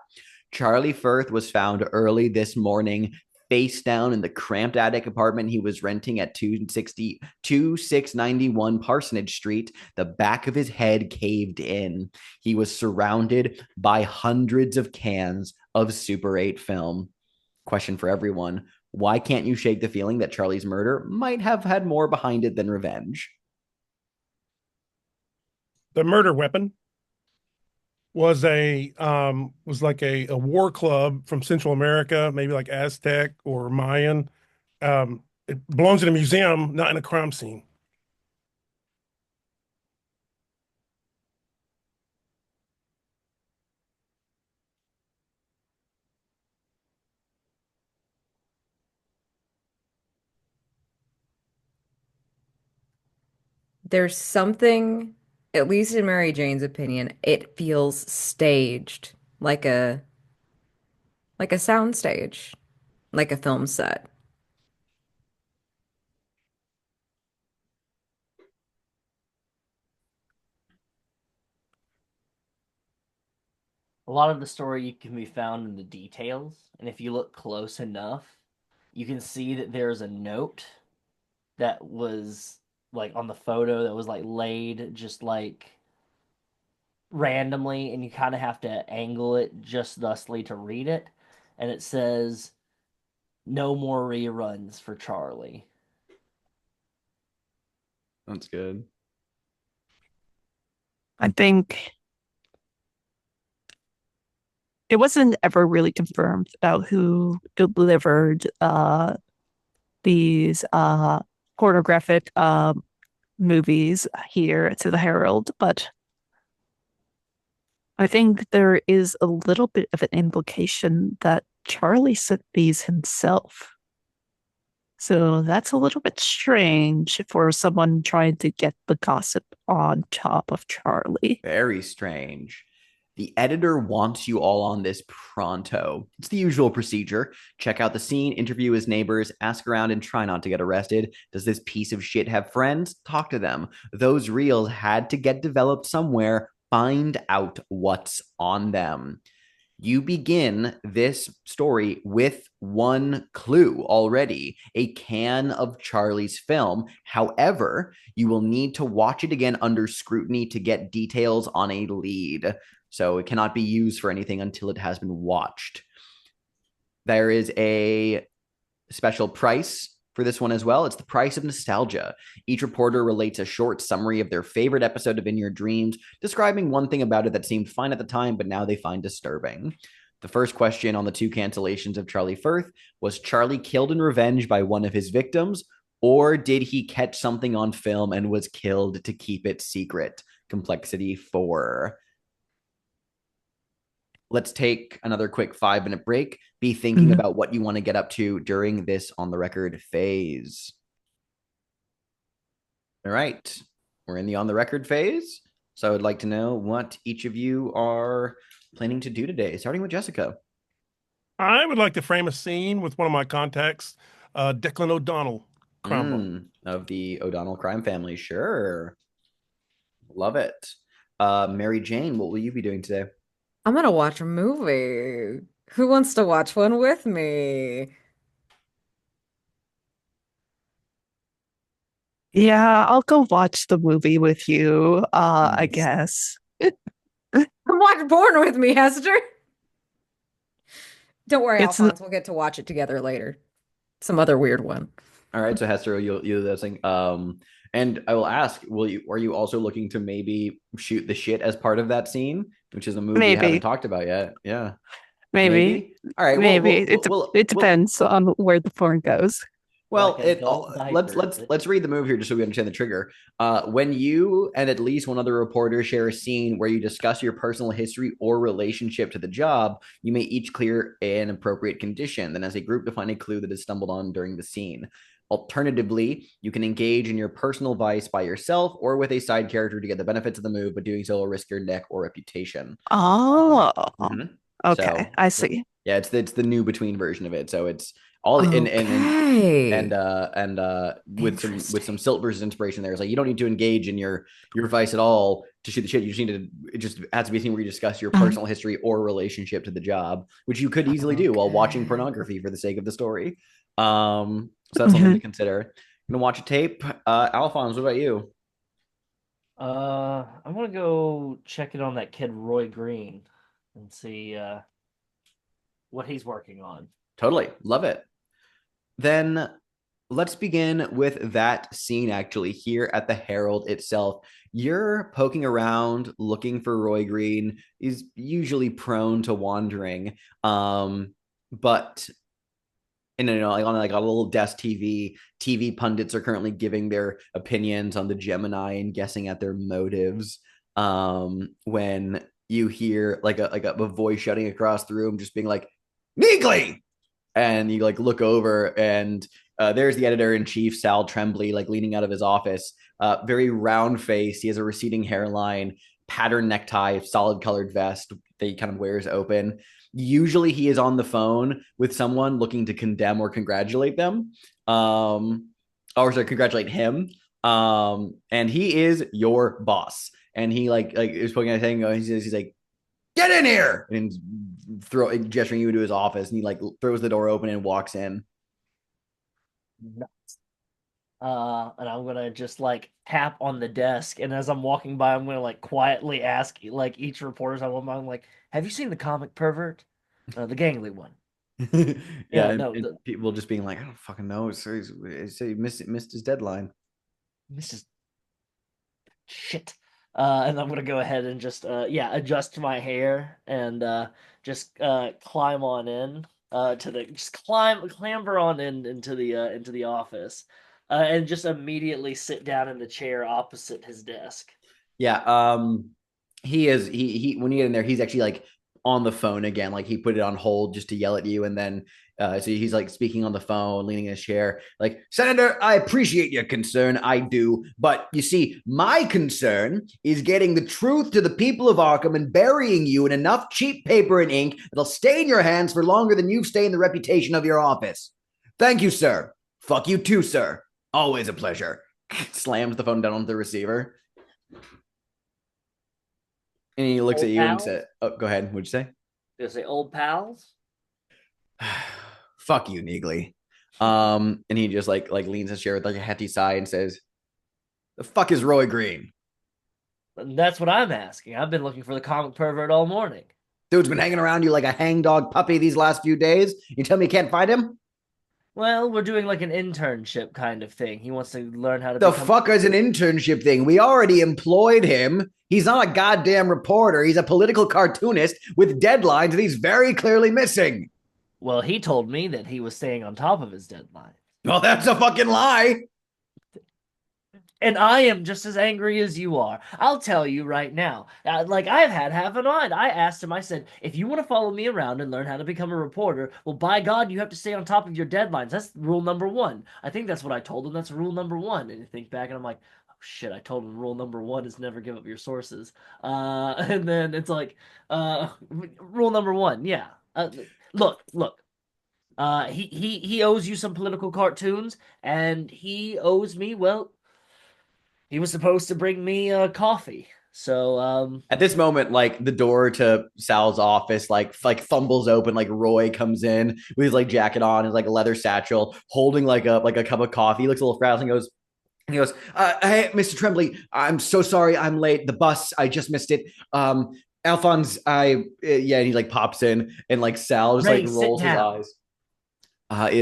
Charlie Firth was found early this morning, face down in the cramped attic apartment he was renting at 2691 Parsonage Street. The back of his head caved in. He was surrounded by hundreds of cans of Super 8 film. Question for everyone: why can't you shake the feeling that Charlie's murder might have had more behind it than revenge? The murder weapon was like a war club from Central America, maybe like Aztec or Mayan. It belongs in a museum, not in a crime scene. There's something, at least in Mary Jane's opinion, it feels staged, like a sound stage, like a film set. A lot of the story can be found in the details, and if you look close enough, you can see that there's a note that was like on the photo that was like laid just like randomly, and you kind of have to angle it just thusly to read it. And it says, "No more reruns for Charlie." That's good. I think it wasn't ever really confirmed about who delivered these pornographic movies here to the Herald, but I think there is a little bit of an implication that Charlie sent these himself. So that's a little bit strange for someone trying to get the gossip on top of Charlie. Very strange. The editor wants you all on this pronto. It's the usual procedure. Check out the scene, interview his neighbors, ask around, and try not to get arrested. Does this piece of shit have friends? Talk to them. Those reels had to get developed somewhere. Find out what's on them. You begin this story with one clue already: a can of Charlie's film. However, you will need to watch it again under scrutiny to get details on a lead. So it cannot be used for anything until it has been watched. There is a special price for this one as well. It's the price of nostalgia. Each reporter relates a short summary of their favorite episode of In Your Dreams, describing one thing about it that seemed fine at the time, but now they find disturbing. The first question on the 2 cancellations of Charlie Firth: was Charlie killed in revenge by one of his victims, or did he catch something on film and was killed to keep it secret? Complexity 4. Let's take another quick 5-minute break. Be thinking about what you want to get up to during this on the record phase. All right, we're in the on the record phase. So I would like to know what each of you are planning to do today, starting with Jessica. I would like to frame a scene with one of my contacts, Declan O'Donnell, crime boss. Of the O'Donnell crime family. Sure. Love it. Mary Jane, what will you be doing today? I'm gonna watch a movie. Who wants to watch one with me? Yeah, I'll go watch the movie with you, I Nice. guess. Come watch Born with me, Hester. Don't worry, It's Alphonse. We'll get to watch it together later. Some other weird one. All right, so Hester, you'll do this thing. And I will ask, are you also looking to maybe shoot the shit as part of that scene, which is a move we haven't maybe, talked about yet? Yeah, maybe, maybe. All right, maybe. It depends on where the porn goes. well, Like it adult let's diapers. let's read the move here just so we understand the trigger. When you and at least one other reporter share a scene where you discuss your personal history or relationship to the job, you may each clear an appropriate condition. Then, as a group, define a clue that is stumbled on during the scene. Alternatively, you can engage in your personal vice by yourself or with a side character to get the benefits of the move, but doing so will risk your neck or reputation. Oh, Mhm. okay. So I see. yeah, it's the new between version of it. So it's all Okay. with some Interesting. silt versus inspiration there. It's like you don't need to engage in your vice at all to shoot the shit. You just need to it just has to be a thing where you discuss your Um, personal history or relationship to the job, which you could easily do while watching Okay. pornography for the sake of the story. So that's something to consider. I'm gonna watch a tape. Alphonse, what about you? I'm gonna go check in on that kid Roy Green and see what he's working on. Totally love it. Then let's begin with that scene actually here at the Herald itself. You're poking around looking for Roy Green. Is usually prone to wandering. But like on like a little desk TV pundits are currently giving their opinions on the Gemini and guessing at their motives. When you hear like a voice shouting across the room, just being like, Neegly! And you like look over and there's the editor in chief, Sal Tremblay, like leaning out of his office, very round face. He has a receding hairline, patterned necktie, solid colored vest that he kind of wears open. Usually he is on the phone with someone looking to condemn or congratulate them, or sorry, congratulate him. And he is your boss. And he like is poking at a thing. He's like, get in here, and gesturing you to his office, and he like throws the door open and walks in. And I'm gonna just like tap on the desk, and as I'm walking by, I'm gonna like quietly ask like each reporter's I want by, I'm like, have you seen the comic pervert? The gangly one. Yeah, Yeah, and, no, and the people just being like, I don't fucking know. So he missed his deadline. Mrs. Shit. And I'm gonna go ahead and just yeah, adjust my hair and just climb on in to the just clamber on in into the office. And just immediately sit down in the chair opposite his desk. Yeah, he is he when you get in there, he's actually like on the phone again. Like he put it on hold just to yell at you, and then so he's like speaking on the phone, leaning in his chair, like, Senator, I appreciate your concern, I do, but you see, my concern is getting the truth to the people of Arkham and burying you in enough cheap paper and ink that'll stay in your hands for longer than you've stayed in the reputation of your office. Thank you, sir. Fuck you too, sir. Always a pleasure. Slams the phone down on the receiver. And he looks at Old you and said, pals? "Oh, go ahead. What'd you say?" Did I say old pals? Fuck you, Neegly. And he just like leans his chair with like a hefty sigh and says, "The fuck is Roy Green? And that's what I'm asking. I've been looking for the comic pervert all morning. Dude's been hanging around you like a hangdog puppy these last few days. You tell me you can't find him? Well, we're doing like an internship kind of thing. He wants to learn how to The become. fuck is an internship thing? We already employed him. He's not a goddamn reporter. He's a political cartoonist with deadlines that he's very clearly missing." Well, he told me that he was staying on top of his deadline. Well, that's a fucking lie. And I am just as angry as you are. I'll tell you right now. Like, I've had half an eye. I asked him, I said, if you want to follow me around and learn how to become a reporter, well, by God, you have to stay on top of your deadlines. That's rule number one. I think that's what I told him. That's rule number one. And you think back, and I'm like, oh, shit, I told him rule number one is never give up your sources. And then it's like, rule number one, yeah. Look. He owes you some political cartoons, and he owes me, well, he was supposed to bring me coffee. So, At this moment, like the door to Sal's office, like fumbles open. Like Roy comes in with his like jacket on, his like leather satchel, holding like a cup of coffee. He looks a little frazzled and goes, hey, Mr. Tremblay, I'm so sorry I'm late. The bus, I just missed it. Alphonse, yeah, and he like pops in and like Sal just like Ray, sit rolls his down. eyes.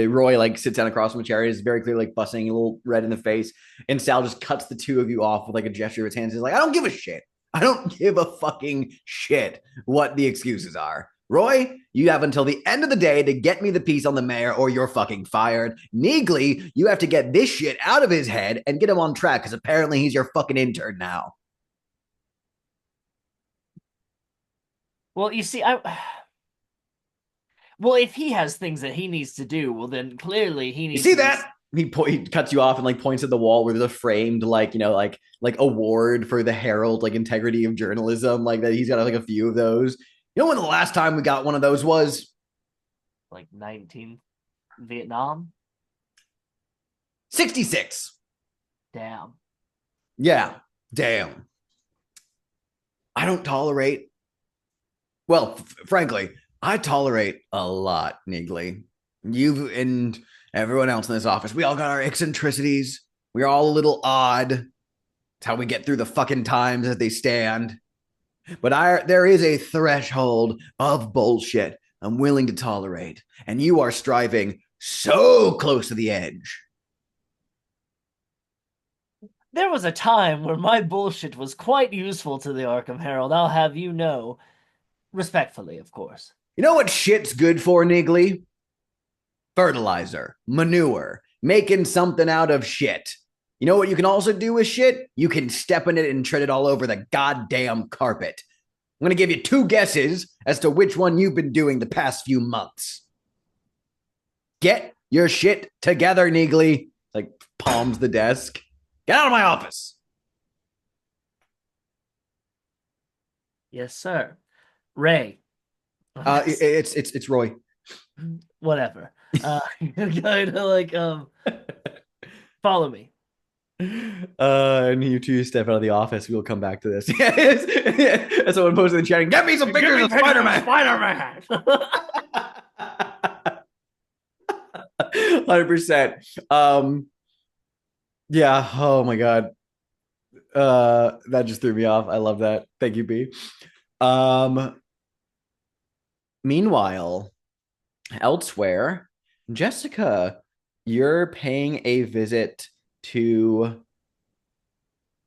Roy like sits down across from a chair. He's very clearly like busting a little red in the face. And Sal just cuts the two of you off with like a gesture of his hands. He's like, I don't give a shit. I don't give a fucking shit what the excuses are. Roy, you have until the end of the day to get me the piece on the mayor or you're fucking fired. Neegly, you have to get this shit out of his head and get him on track because apparently he's your fucking intern now. Well, you see, well, if he has things that he needs to do, well, then clearly he You needs see to that? He cuts you off and like points at the wall where there's a framed like award for the Herald like integrity of journalism like that. He's got like a few of those. You know when the last time we got one of those was like 19 Vietnam. 66. Damn. Yeah, damn. I don't tolerate. Well, frankly, I tolerate a lot, Neegly. You and everyone else in this office, we all got our eccentricities. We're all a little odd. It's how we get through the fucking times as they stand. But there is a threshold of bullshit I'm willing to tolerate. And you are striving so close to the edge. There was a time where my bullshit was quite useful to the Arkham Herald, I'll have you know. Respectfully, of course. You know what shit's good for, Niggly? Fertilizer, manure, making something out of shit. You know what you can also do with shit? You can step in it and tread it all over the goddamn carpet. I'm going to give you two guesses as to which one you've been doing the past few months. Get your shit together, Neegly. Like palms the desk. Get out of my office. Yes, sir. Ray. It's Roy. Whatever. Kind of like follow me. And you two step out of the office. We'll come back to this. And someone posted in the chat, get me some pictures of Spider-Man. Spider-Man. 100%. Yeah. Oh my God. That just threw me off. I love that. Thank you, B. Meanwhile, elsewhere, Jessica, you're paying a visit to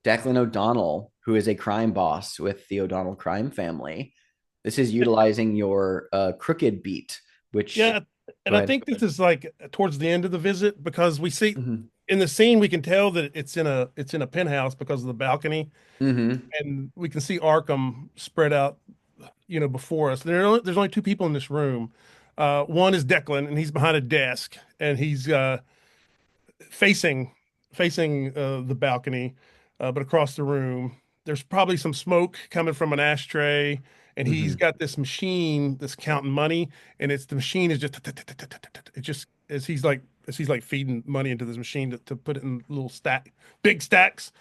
Declan O'Donnell, who is a crime boss with the O'Donnell crime family. This is utilizing your crooked beat, which Yeah, and I think this is like towards the end of the visit because we see mm-hmm. in the scene we can tell that it's in a penthouse because of the balcony, Mm-hmm. and we can see Arkham spread out, before us. There's only two people in this room. One is Declan, and he's behind a desk, and he's facing the balcony, but across the room, there's probably some smoke coming from an ashtray, and he's Mm-hmm. got this machine that's counting money, and the machine is just it just as he's like feeding money into this machine to put it in little big stacks,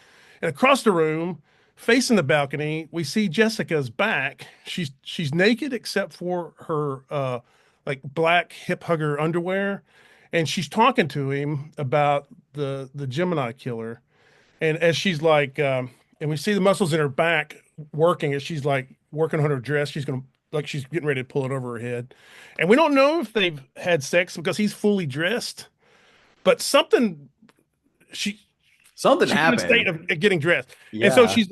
and across the room. Facing the balcony, we see Jessica's back. She's naked except for her like black hip hugger underwear, and she's talking to him about the Gemini killer. And as she's like, and we see the muscles in her back working as she's like working on her dress. She's getting ready to pull it over her head, and we don't know if they've had sex because he's fully dressed, but she Something she's in a state happened. of getting dressed, and Yeah. she's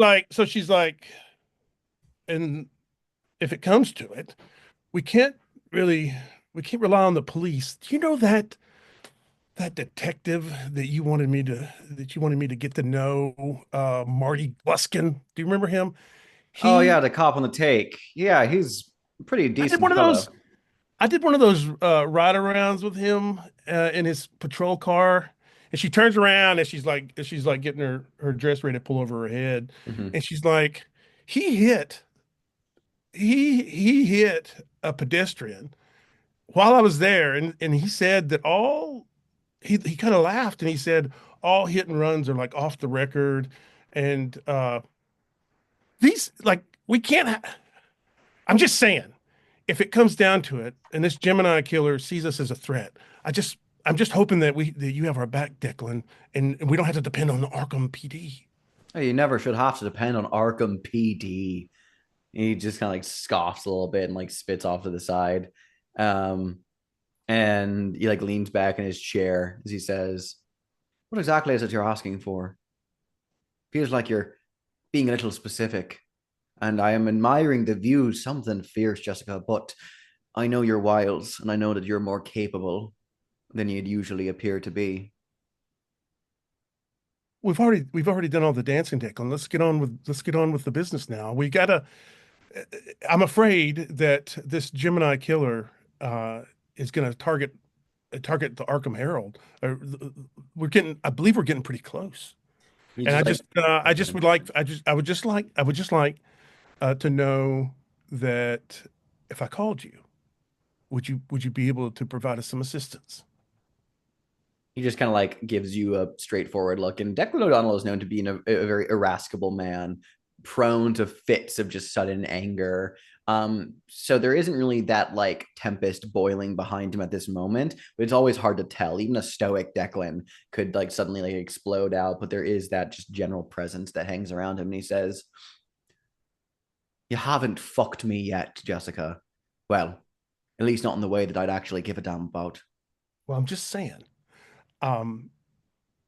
like, and if it comes to it, we can't we can't rely on the police. Do you know that detective that you wanted me to get to know, Marty Gluskin? Do you remember him? Oh yeah, He the cop on the take. Yeah, he's a pretty I did decent one of fellow. those I did one of those ride arounds with him in his patrol car. And she turns around and she's like getting her dress ready to pull over her head. Mm-hmm. And she's like, he hit he hit a pedestrian while I was there, and he said that he kind of laughed and he said all hit and runs are like off the record, and these like we can't. I'm just saying, if it comes down to it, and this Gemini killer sees us as a threat, I'm just hoping that you have our back, Declan, and we don't have to depend on the Arkham PD. Hey, you never should have to depend on Arkham PD. He just kind of like scoffs a little bit and like spits off to the side. Um, and he like leans back in his chair as he says, "What exactly is it you're asking for? Feels like you're being a little specific. And I am admiring the view, something fierce, Jessica, but I know your wiles, and I know that you're more capable than you'd usually appear to be." We've already done all the dancing, Declan. Let's get on with the business now. We gotta. I'm afraid that this Gemini killer is going to target the Arkham Herald. I believe we're getting pretty close. He And just I would just like to know that if I called you, would you be able to provide us some assistance? he just kind of like gives you a straightforward look. And Declan O'Donnell is known to be a very irascible man, prone to fits of just sudden anger. So there isn't really that like tempest boiling behind him at this moment, but it's always hard to tell. Even a stoic Declan could like suddenly like explode out, but there is that just general presence that hangs around him. And he says, "You haven't fucked me yet, Jessica. Well, at least not in the way that I'd actually give a damn about." Well, I'm just saying, um,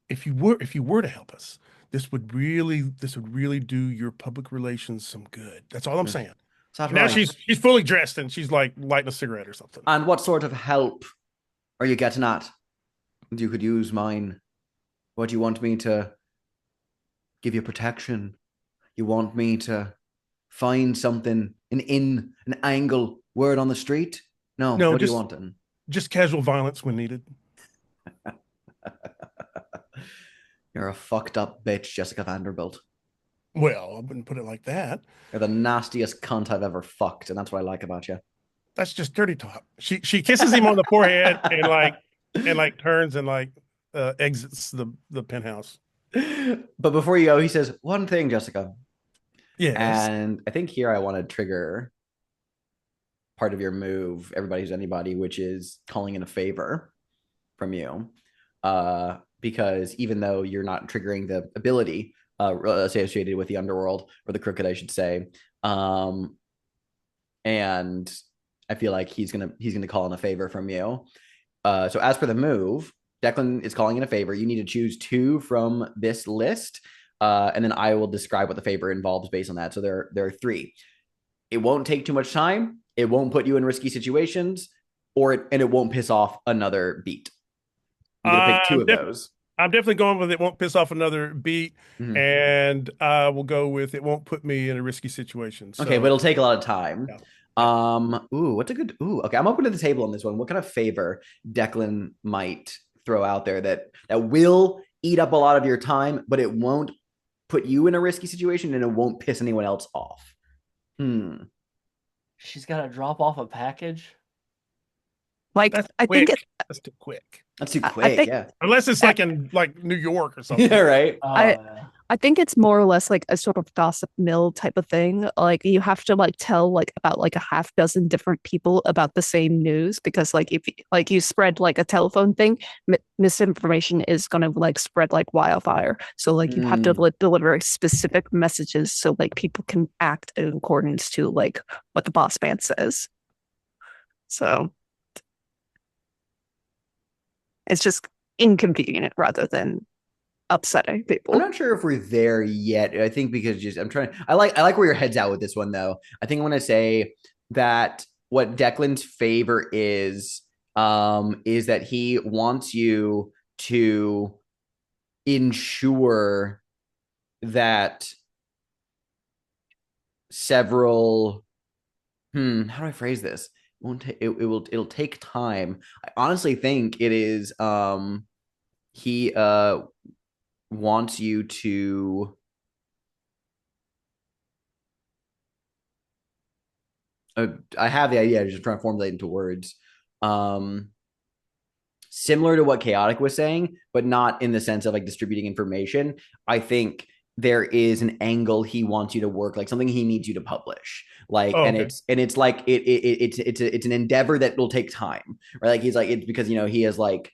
if you were to help us, this would really do your public relations some good. That's all I'm Is saying. that Now right? she's fully dressed and she's like lighting a cigarette or something. And what sort of help are you getting at? You could use mine. What, do you want me to give you protection? You want me to find something, an angle, word on the street? No, No, what do you want then? just casual violence when needed. You're a fucked up bitch, Jessica Vanderbilt. Well, I wouldn't put it like that. You're the nastiest cunt I've ever fucked, and that's what I like about you. That's just dirty talk. She kisses him on the forehead and like turns and like exits the penthouse. But before you go, he says one thing, Jessica. Yes. And I think here I want to trigger part of your move, everybody who's anybody, which is calling in a favor from you. Because even though you're not triggering the ability associated with the underworld or the crooked, I should say, and I feel like he's gonna call in a favor from you. So as for the move, Declan is calling in a favor. You need to choose two from this list, and then I will describe what the favor involves based on that. So there are three. It won't take too much time. It won't put you in risky situations, and it won't piss off another beat. You got to pick two of those. I'm definitely going with it won't piss off another beat, Mhm. and I will go with it won't put me in a risky situation. So, Okay, but it'll take a lot of time. Yeah. What's a good okay, I'm open to the table on this one. What kind of favor Declan might throw out there that will eat up a lot of your time, but it won't put you in a risky situation and it won't piss anyone else off? She's got to drop off a package. Like that's I quick. think That's too quick. That's too I quick, think- yeah. Unless it's like in like New York or something. Yeah, right. I think it's more or less like a sort of gossip mill type of thing. Like you have to like tell like about like a half dozen different people about the same news because like if like you spread like a telephone thing, misinformation is gonna like spread like wildfire. So like you have to deliver specific messages so like people can act in accordance to like what the boss man says. So it's just inconvenient rather than upsetting people. I'm not sure if we're there yet. I think because just I'm trying. I like where your head's at with this one though. I think I want to say that what Declan's favor is that he wants you to ensure that several. How do I phrase this? It won't take. It'll take time. I honestly think it is. He wants you to I have the idea, just trying to formulate into words. Similar to what Chaotic was saying, but not in the sense of like distributing information. I think there is an angle he wants you to work, like something he needs you to publish, like, Oh, and okay. it's like it's an endeavor that will take time, right? Like he's like, it's because he is like,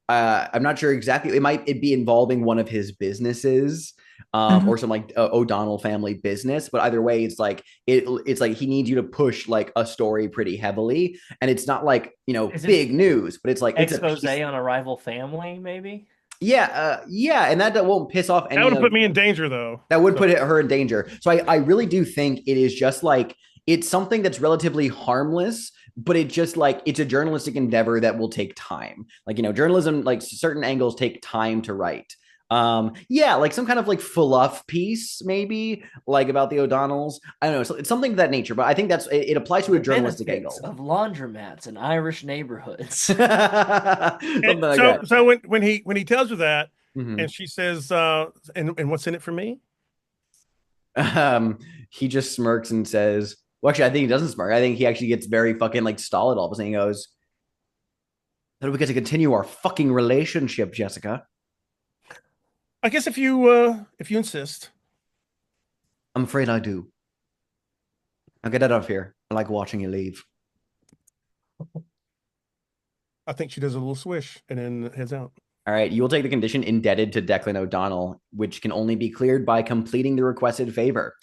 I'm not sure exactly. It be involving one of his businesses, Mhm. or some like O'Donnell family business. But either way, it's like he needs you to push like a story pretty heavily, and it's not like Is it big news, but it's like it's a expose piece. on a rival family, maybe? Yeah, yeah, and that won't piss off That would any have of put me in danger, though. that would So, put her in danger. So I really do think it is just like it's something that's relatively harmless, but it just like it's a journalistic endeavor that will take time. Like journalism, like certain angles take time to write. Yeah, like some kind of like fluff piece, maybe like about the O'Donnells. I don't know. It's something of that nature, but I think it applies to a The journalistic benefits angle. of laundromats in Irish neighborhoods. Something like so that. so when he tells her that, Mhm. and she says, and what's in it for me? Um, he just smirks and says, well, actually, I think he doesn't smirk. I think he actually gets very fucking like stolid all of a sudden. He goes, that we get to continue our fucking relationship, Jessica. I guess if you insist. I'm afraid I do. Now get out of here. I like watching you leave. I think she does a little swish and then heads out. All right, you will take the condition indebted to Declan O'Donnell, which can only be cleared by completing the requested favor.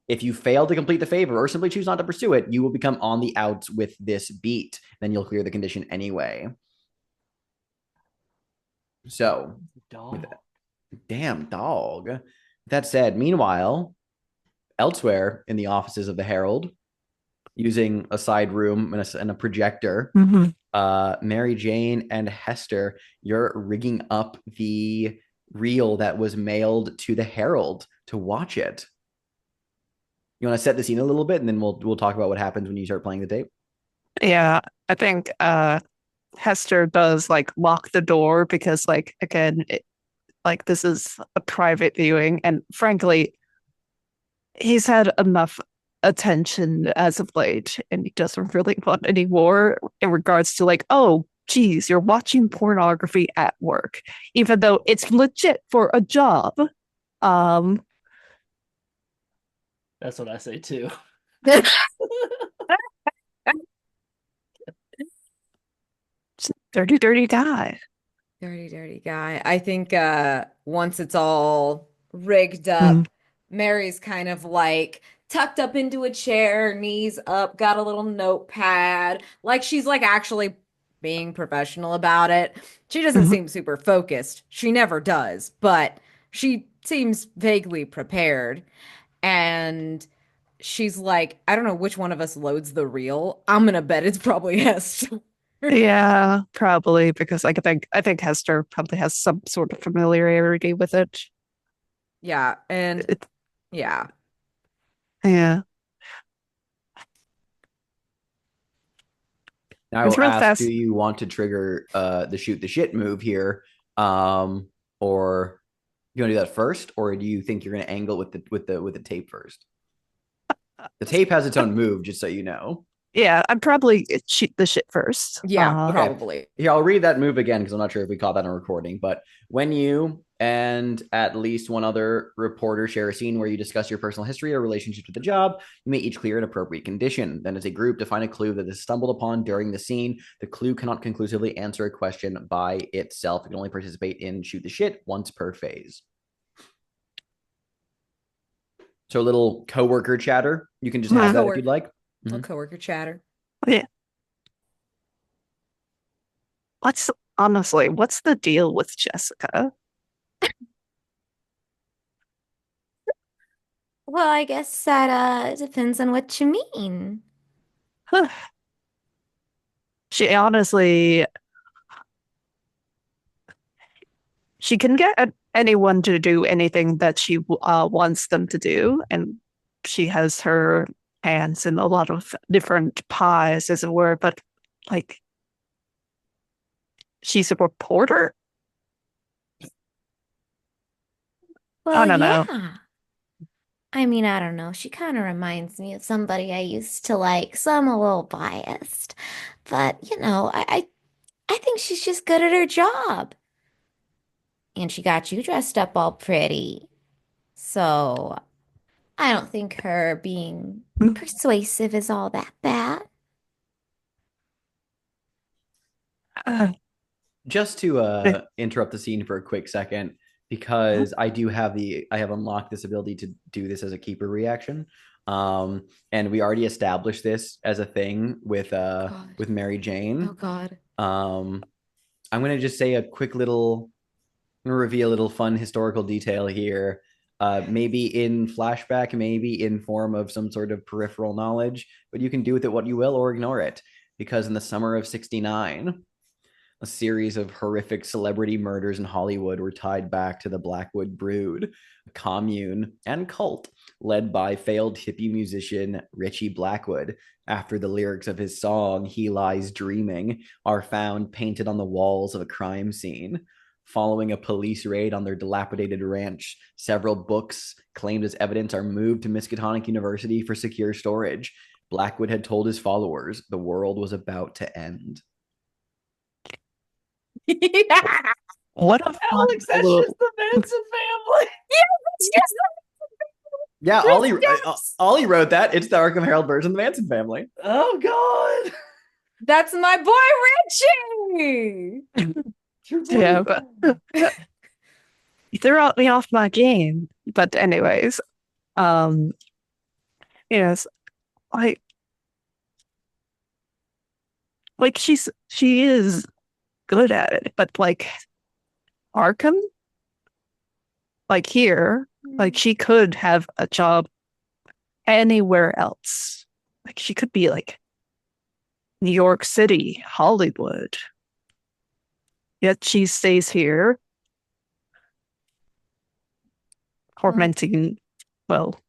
If you fail to complete the favor or simply choose not to pursue it, you will become on the outs with this beat. Then you'll clear the condition anyway. So, with Dog. that, damn dog. That said, meanwhile, elsewhere in the offices of the Herald, using a side room and a projector, Mhm. Mary Jane and Hester, you're rigging up the reel that was mailed to the Herald to watch it. You want to set the scene a little bit, and then we'll talk about what happens when you start playing the tape. Yeah, I think Hester does like lock the door because like again, like this is a private viewing, and frankly, he's had enough attention as of late, and he doesn't really want any more in regards to like, oh, geez, you're watching pornography at work, even though it's legit for a job. Um, That's what I say too. dirty, dirty guy. Dirty, dirty guy. I think once it's all rigged Mm. up, Mary's kind of like tucked up into a chair, knees up, got a little notepad. Like she's like actually being professional about it. She doesn't Mhm. seem super focused. She never does, but she seems vaguely prepared. And she's like, I don't know which one of us loads the reel. I'm gonna bet it's probably Hester. Yeah, probably because like I think Hester probably has some sort of familiarity with it. Yeah, and It, yeah. yeah, Now I it's will real ask, do fast. you want to trigger the shoot the shit move here, or you want to do that first, or do you think you're going to angle with the tape first? The tape has its own move, just so you know. Yeah, I'd probably shoot the shit first. Yeah, Okay. probably. Here, I'll read that move again because I'm not sure if we caught that on recording. But when you and at least one other reporter share a scene where you discuss your personal history or relationship to the job, you may each clear an appropriate condition. Then, as a group, define a clue that is stumbled upon during the scene. The clue cannot conclusively answer a question by itself. It can only participate in shoot the shit once per phase. So, a little coworker chatter. You can just have that if you'd like. Little coworker chatter. Yeah. What's honestly, what's the deal with Jessica? Well, I guess that depends on what you mean. She honestly, she can get anyone to do anything that she wants them to do, and she has her hands in a lot of different pies, as it were. But like, she's a reporter. I Well, don't know. yeah. I mean, I don't know. She kind of reminds me of somebody I used to like, so I'm a little biased. But, I think she's just good at her job. And she got you dressed up all pretty. So I don't think her being persuasive is all that bad. Uh, Just to eh, interrupt the scene for a quick second, because I have unlocked this ability to do this as a keeper reaction. And we already established this as a thing God. with Mary Oh Jane. God. I'm gonna just say a quick little reveal a little fun historical detail here. Maybe in flashback, maybe in form of some sort of peripheral knowledge, but you can do with it what you will or ignore it. Because in the summer of '69, a series of horrific celebrity murders in Hollywood were tied back to the Blackwood Brood, a commune and cult led by failed hippie musician Ritchie Blackwood. After the lyrics of his song, He Lies Dreaming, are found painted on the walls of a crime scene. Following a police raid on their dilapidated ranch, several books claimed as evidence are moved to Miskatonic University for secure storage. Blackwood had told his followers the world was about to end. Yeah. what a fun Alex, that's little. just the Manson family. It's just Yeah, Chris Guest. Ollie wrote that. It's the Arkham Herald version of the Manson family. Oh God. That's my boy Richie. Yeah, but you threw me off my game. But anyways, um, yes, like she is good at it, but like Arkham, like here, like she could have a job anywhere else. Like she could be like New York City, Hollywood. Yet she stays here, tormenting, well,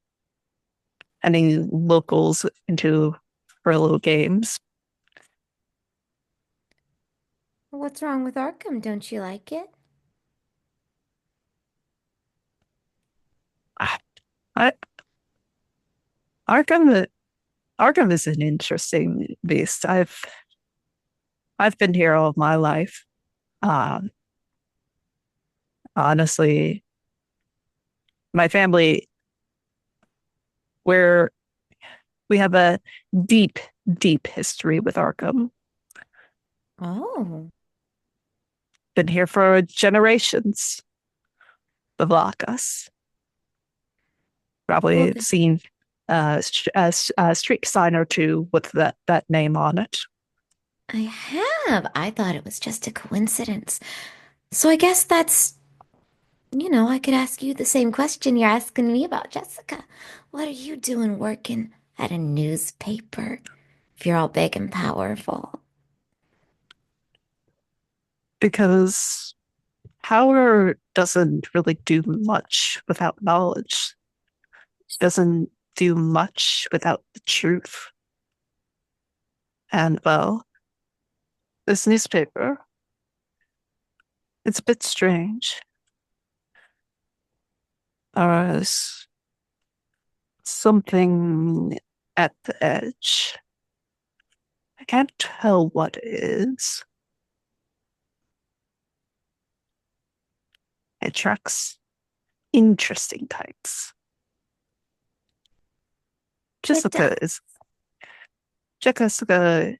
any locals into her little games. What's wrong with Arkham? Don't you like it? I, I Arkham, Arkham is an interesting beast. I've been here all my life. Um, honestly, my family, where we have a deep, deep history with Arkham. Oh, Been here for generations. Block us. well Probably then, seen a street sign or two with that name on it. I have. I thought it was just a coincidence. So I guess I could ask you the same question you're asking me about Jessica. What are you doing working at a newspaper if you're all big and powerful? Because power doesn't really do much without knowledge. Doesn't do much without the truth. And well, this newspaper, it's a bit strange. There's something at the edge. I can't tell what it is. It attracts interesting types. It does. Jessica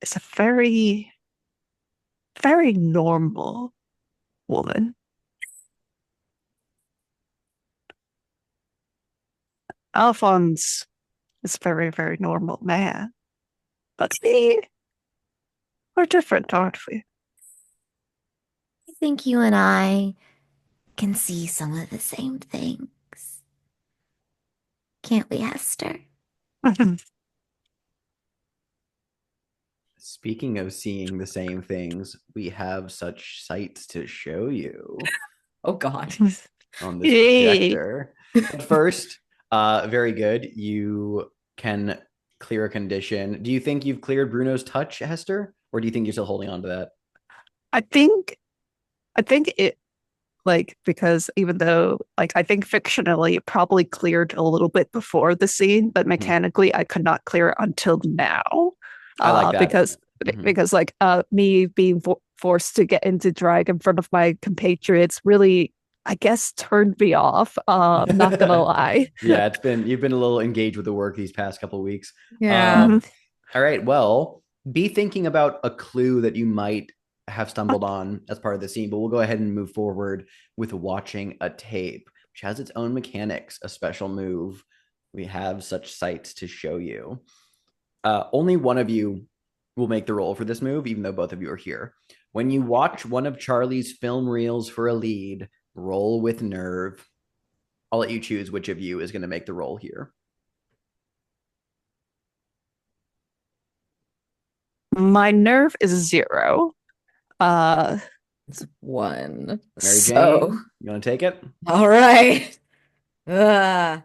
is a very, very normal woman. Alphonse is a very, very normal man. But we're different, aren't we? I think you and I can see some of the same things. Can't we, Hester? Speaking of seeing the same things, we have such sights to show you Oh God. on this Yay. projector. But first, very good. You can clear a condition. Do you think you've cleared Bruno's touch, Hester? Or do you think you're still holding on to that? I think it like because even though like I think fictionally it probably cleared a little bit before the scene, but mechanically I could not clear it until now. I like that. Because like me being forced to get into drag in front of my compatriots really I guess, turned me off. Not gonna lie. Yeah, you've been a little engaged with the work these past couple of weeks. Yeah. Mhm. All right. Well, be thinking about a clue that you might have stumbled on as part of the scene, but we'll go ahead and move forward with watching a tape, which has its own mechanics, a special move. We have such sights to show you. Only one of you will make the roll for this move, even though both of you are here. When you watch one of Charlie's film reels for a lead, roll with nerve. I'll let you choose which of you is going to make the roll here. My nerve is 0. It's 1. Mary So, Jane, you want to take it? all right. To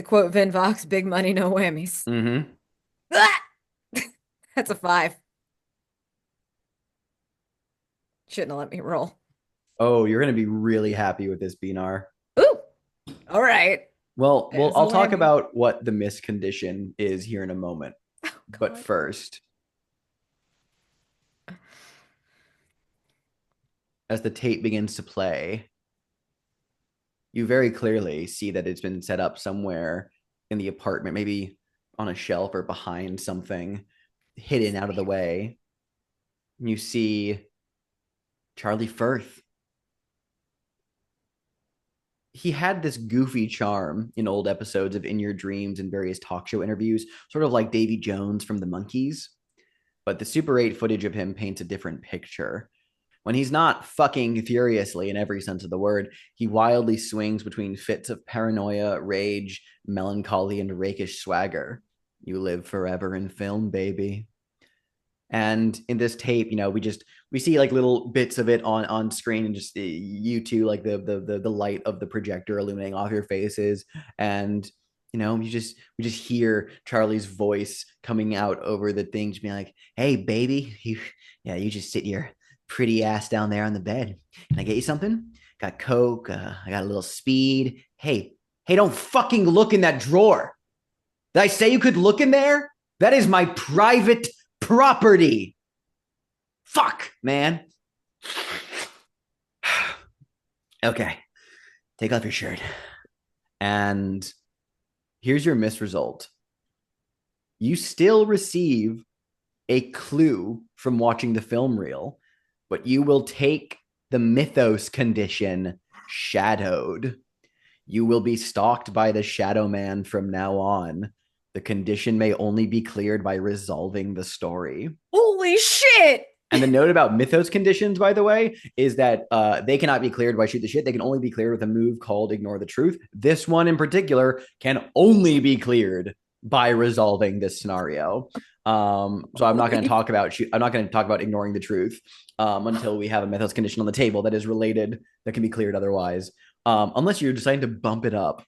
quote Vin Vox, big money, no whammies. Mm-hmm. Ah! That's a 5. Shouldn't have let me roll. Oh, you're going to be really happy with this, Benar. Ooh. All right. Well, There's a I'll talk whammy. about what the miss condition is here in a moment. Oh, But God. first, as the tape begins to play, you very clearly see that it's been set up somewhere in the apartment, maybe on a shelf or behind something, hidden out of the way. You see Charlie Firth. He had this goofy charm in old episodes of In Your Dreams and various talk show interviews, sort of like Davy Jones from the Monkees. But the Super 8 footage of him paints a different picture. When he's not fucking furiously in every sense of the word, he wildly swings between fits of paranoia, rage, melancholy, and rakish swagger. You live forever in film, baby. And in this tape, we see like little bits of it on screen, and just you two, like the light of the projector illuminating off your faces, and we just hear Charlie's voice coming out over the thing, just being like, "Hey, baby, you just sit your pretty ass down there on the bed. Can I get you something? Got Coke. I got a little speed. Hey, don't fucking look in that drawer. Did I say you could look in there? That is my private property. Fuck, man." Okay, take off your shirt. And here's your miss result. You still receive a clue from watching the film reel, but you will take the mythos condition, shadowed. You will be stalked by the shadow man from now on. The condition may only be cleared by resolving the story. Holy shit! And the note about mythos conditions, by the way, is that they cannot be cleared by shoot the shit. They can only be cleared with a move called ignore the truth. This one in particular can only be cleared by resolving this scenario. So I'm not going to talk about ignoring the truth until we have a mythos condition on the table that is related, that can be cleared otherwise, unless you're deciding to bump it up.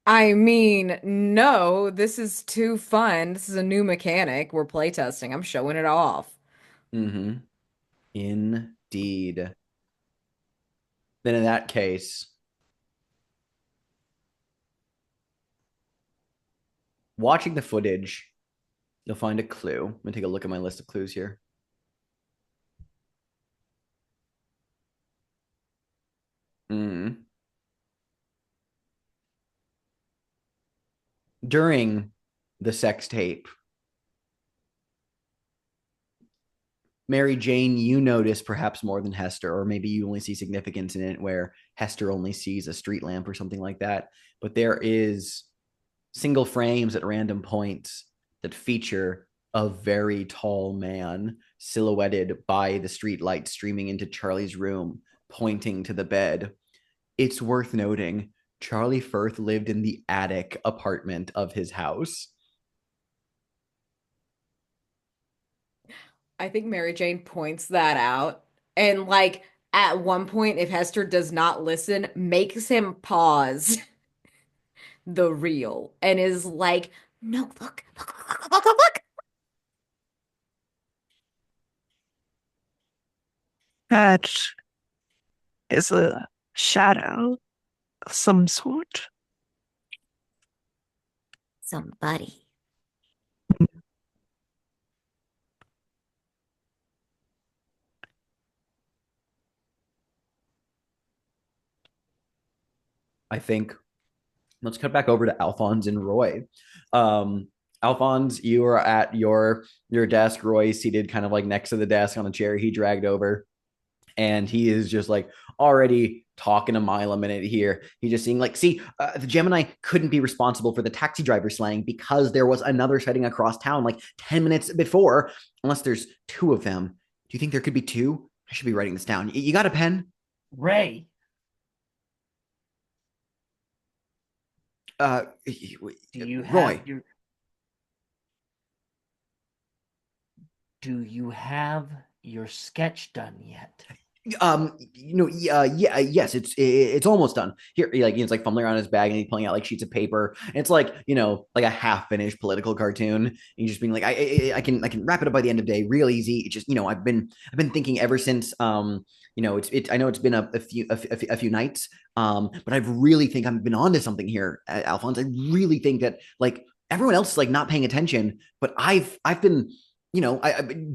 I mean, no, this is too fun. This is a new mechanic. We're playtesting. I'm showing it off. Mm-hmm. Indeed. Then in that case, watching the footage, you'll find a clue. I'm going to take a look at my list of clues here. During the sex tape, Mary Jane, you notice perhaps more than Hester, or maybe you only see significance in it where Hester only sees a street lamp or something like that. But there is single frames at random points that feature a very tall man silhouetted by the street light streaming into Charlie's room, pointing to the bed. It's worth noting, Charlie Firth lived in the attic apartment of his house. I think Mary Jane points that out. And like at one point, if Hester does not listen, makes him pause the reel and is like, no, look. That is a shadow of some sort. Somebody. I think let's cut back over to Alphonse and Roy. Um, Alphonse, you are at your desk. Roy seated kind of like next to the desk on a chair he dragged over, and he is just like already talking a mile a minute here. He just seeing like, see, the Gemini couldn't be responsible for the taxi driver slaying because there was another sighting across town like 10 minutes before, unless there's two of them. Do you think there could be two? I should be writing this down. You got a pen? Ray, Uh, do you Roy. have your do you have your sketch done yet? Yes, it's almost done. Here, like it's like fumbling around his bag and he's pulling out like sheets of paper. And it's like like a half finished political cartoon. And he's just being like, I can wrap it up by the end of the day, real easy. It's just I've been thinking ever since it's I know it's been a few nights, but I really think I've been onto something here, Alphonse. I really think that like everyone else is like not paying attention, but I've been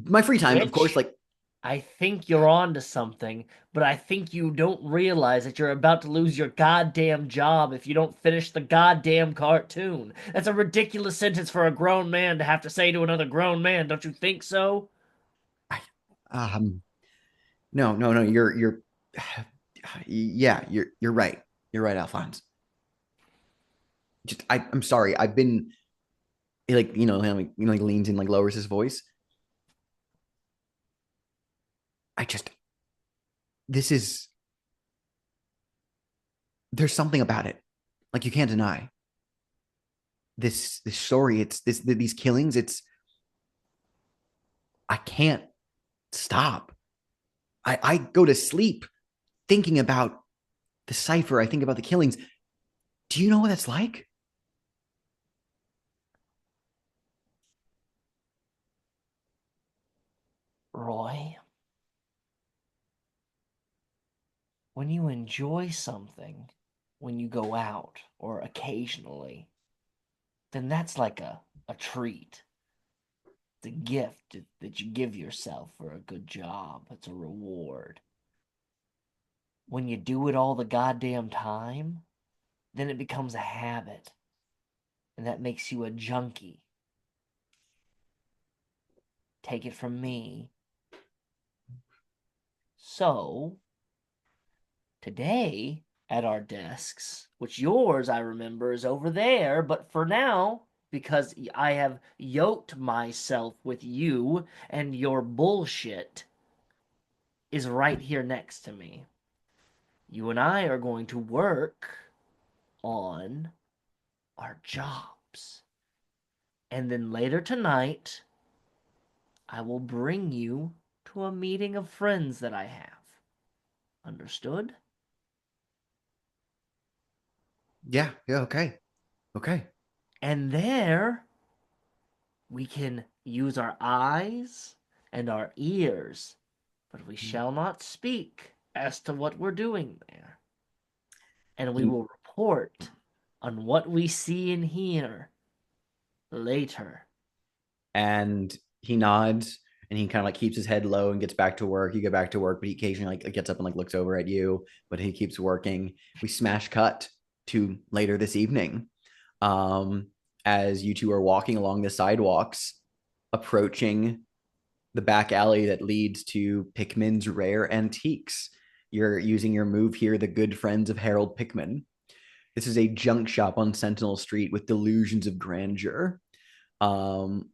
my free time, of course, Rich, like. I think you're on to something, but I think you don't realize that you're about to lose your goddamn job if you don't finish the goddamn cartoon. That's a ridiculous sentence for a grown man to have to say to another grown man, don't you think so? Um, no, no, no. Yeah, you're right. You're right, Alphonse. I'm sorry. I've been like, like leans in, like lowers his voice. I just, this is, there's something about it. Like you can't deny this story. It's these killings. I can't stop. I go to sleep thinking about the cipher. I think about the killings. Do you know what that's like? Roy, when you enjoy something, when you go out or occasionally, then that's like a treat. It's a gift that you give yourself for a good job. It's a reward. When you do it all the goddamn time, then it becomes a habit. And that makes you a junkie. Take it from me. So, today at our desks, which yours, I remember, is over there, but for now, because I have yoked myself with you and your bullshit, is right here next to me. You and I are going to work on our jobs. And then later tonight, I will bring you to a meeting of friends that I have. Understood? Yeah, yeah, okay. Okay. And there, we can use our eyes and our ears, but we shall not speak as to what we're doing there. And we will report on what we see and hear later. And he nods and he kind of like keeps his head low and gets back to work. You get back to work, but he occasionally like gets up and like looks over at you, but he keeps working. We smash cut to later this evening. Um, as you two are walking along the sidewalks, approaching the back alley that leads to Pickman's Rare Antiques. You're using your move here, the good friends of Harold Pickman. This is a junk shop on Sentinel Street with delusions of grandeur. Um,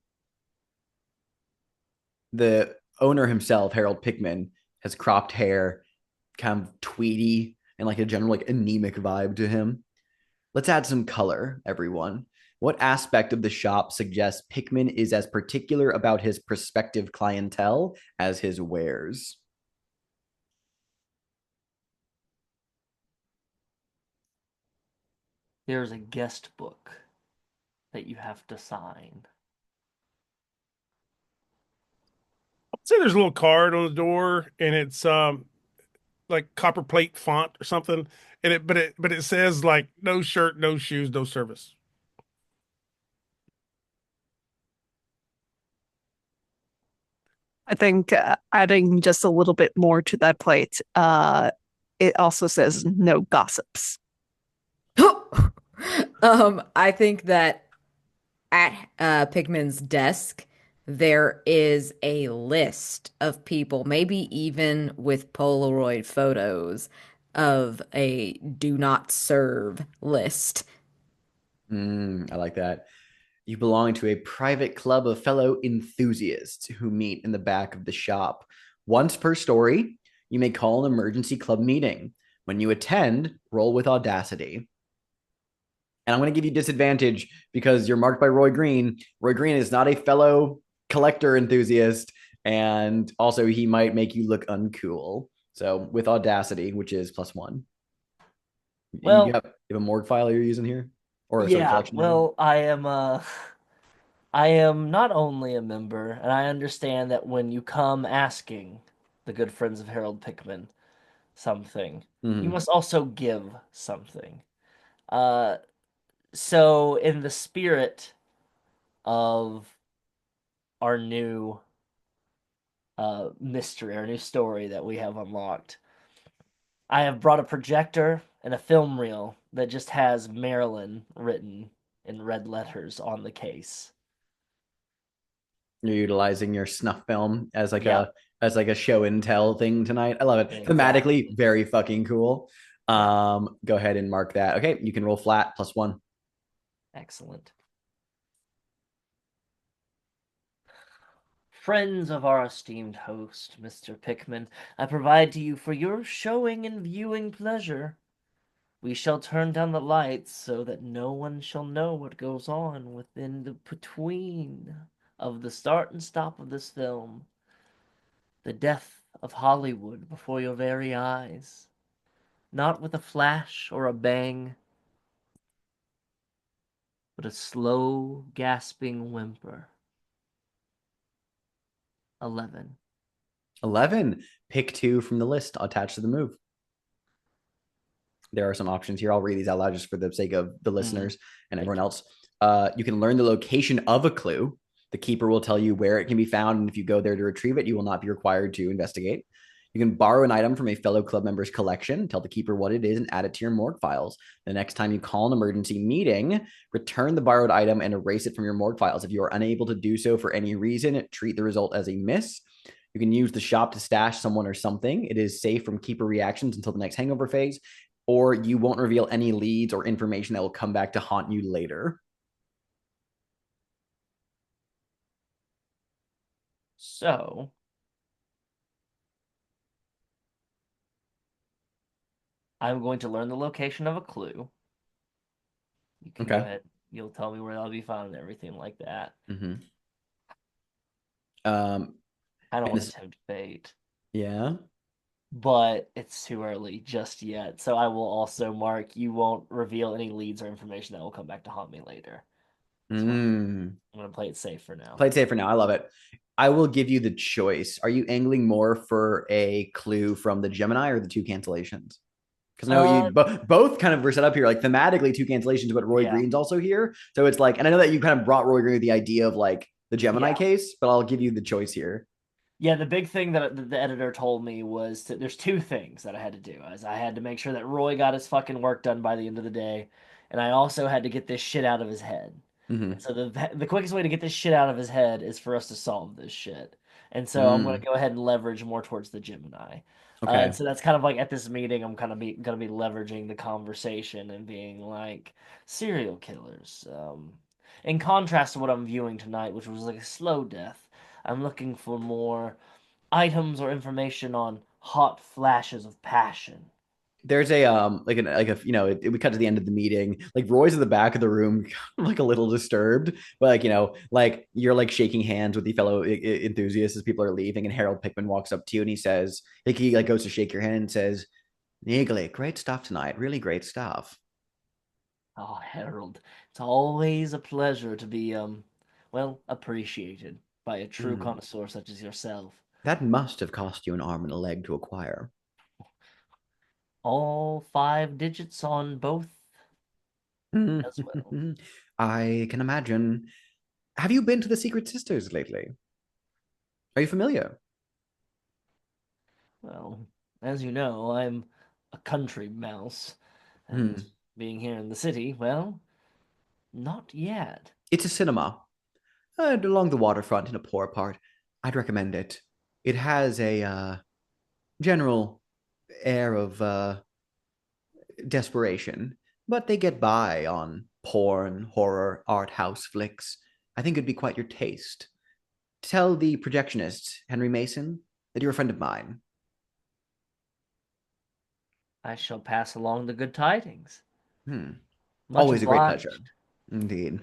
the owner himself, Harold Pickman, has cropped hair, kind of tweedy, and like a general like anemic vibe to him. Let's add some color, everyone. What aspect of the shop suggests Pickman is as particular about his prospective clientele as his wares? There's a guest book that you have to sign. Say there's a little card on the door, and it's like copper plate font or something, and it says like no shirt, no shoes, no service. I think adding just a little bit more to that plate, it also says no gossips. I think that at Pigman's desk, there is a list of people, maybe even with Polaroid photos of a do not serve list. I like that. You belong to a private club of fellow enthusiasts who meet in the back of the shop. Once per story, you may call an emergency club meeting. When you attend, roll with audacity. And I'm going to give you disadvantage because you're marked by Roy Green. Roy Green is not a fellow collector enthusiast, and also he might make you look uncool. So with audacity, which is +1, Well, you have a morgue file you're using here, or sorry, yeah, collection item. well, I am not only a member, and I understand that when you come asking the good friends of Harold Pickman something, you Mm-hmm. must also give something. Uh, so in the spirit of our new mystery, our new story that we have unlocked, I have brought a projector and a film reel that just has Marilyn written in red letters on the case. You're utilizing your snuff film as like Yep, a show and tell thing tonight. I love it. Thematically, exactly. very fucking cool. Yeah, Go ahead and mark that. Okay, you can roll flat +1. excellent. Friends of our esteemed host, Mr. Pickman, I provide to you for your showing and viewing pleasure. We shall turn down the lights so that no one shall know what goes on within the between of the start and stop of this film. The death of Hollywood before your very eyes. Not with a flash or a bang, but a slow, gasping whimper. 11. 11. Pick two from the list attached to the move. There are some options here. I'll read these out loud just for the sake of the listeners and everyone else. You can learn the location of a clue. The keeper will tell you where it can be found, and if you go there to retrieve it, you will not be required to investigate. You can borrow an item from a fellow club member's collection, tell the keeper what it is, and add it to your morgue files. The next time you call an emergency meeting, return the borrowed item and erase it from your morgue files. If you are unable to do so for any reason, treat the result as a miss. You can use the shop to stash someone or something. It is safe from keeper reactions until the next hangover phase, or you won't reveal any leads or information that will come back to haunt you later. So, I'm going to learn the location of a clue. You can go Okay. ahead. You'll tell me where that'll be found and everything like that. Mm-hmm. Um, I don't and want this, to tempt fate, yeah. but it's too early just yet. So I will also mark you won't reveal any leads or information that will come back to haunt me later. So I'm gonna play it safe for now. Play it safe for now. I love it. I will give you the choice. Are you angling more for a clue from the Gemini or the two cancellations? Because no, you Uh, both kind of were set up here, like thematically two cancellations, but Roy yeah, Green's also here. So it's like, and I know that you kind of brought Roy Green with the idea of like the Gemini yeah. case, but I'll give you the choice here. Yeah, the big thing that the editor told me was that there's two things that I had to do. As I had to make sure that Roy got his fucking work done by the end of the day, and I also had to get this shit out of his head. And Mm-hmm. so the quickest way to get this shit out of his head is for us to solve this shit. And so I'm going to Mm. go ahead and leverage more towards the Gemini. And Okay. so that's kind of like at this meeting, I'm kind of going to be leveraging the conversation and being like serial killers. In contrast to what I'm viewing tonight, which was like a slow death. I'm looking for more items or information on hot flashes of passion. There's a we cut to the end of the meeting, like Roy's in the back of the room like a little disturbed, but like you're like shaking hands with the fellow enthusiasts as people are leaving, and Harold Pickman walks up to you and he says, like, he like goes to shake your hand and says, Neagle, great stuff tonight, really great stuff. Oh, Harold, it's always a pleasure to be, well, appreciated by a true Mm. connoisseur such as yourself. That must have cost you an arm and a leg to acquire. All 5 digits on both as well. I can imagine. Have you been to the Secret Sisters lately? Are you familiar? Well, as you know, I'm a country mouse, and Hmm. being here in the city, well, not yet. It's a cinema along the waterfront in a poor part. I'd recommend it. It has a general air of desperation, but they get by on porn, horror, art house flicks. I think it'd be quite your taste. Tell the projectionist, Henry Mason, that you're a friend of mine. I shall pass along the good tidings. Hmm. Much Always a great pleasure. obliged. Indeed.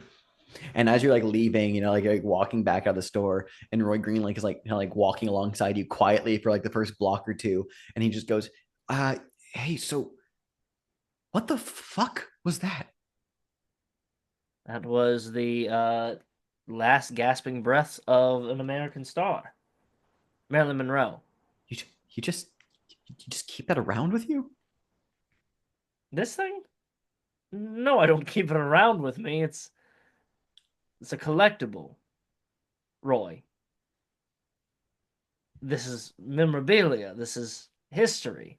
And as you're like leaving, like walking back out of the store, and Roy Green like is like like walking alongside you quietly for like the first block or two, and he just goes, hey, so what the fuck was that? That was the last gasping breaths of an American star, Marilyn Monroe. You you just you just keep that around with you? This thing? No, I don't keep it around with me. It's a collectible, Roy. This is memorabilia. This is history.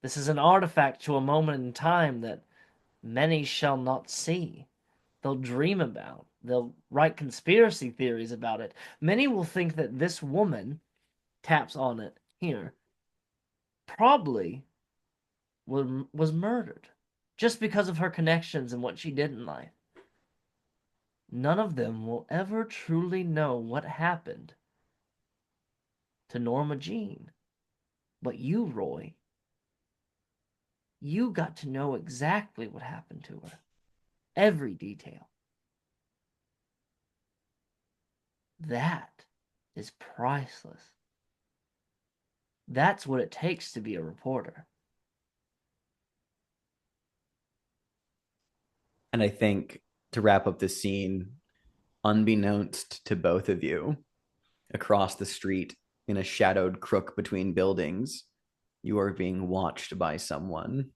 This is an artifact to a moment in time that many shall not see. They'll dream about. They'll write conspiracy theories about it. Many will think that this woman taps on it here probably was murdered just because of her connections and what she did in life. None of them will ever truly know what happened to Norma Jean. But you, Roy, you got to know exactly what happened to her. Every detail. That is priceless. That's what it takes to be a reporter. And I think to wrap up this scene, unbeknownst to both of you, across the street in a shadowed crook between buildings, you are being watched by someone.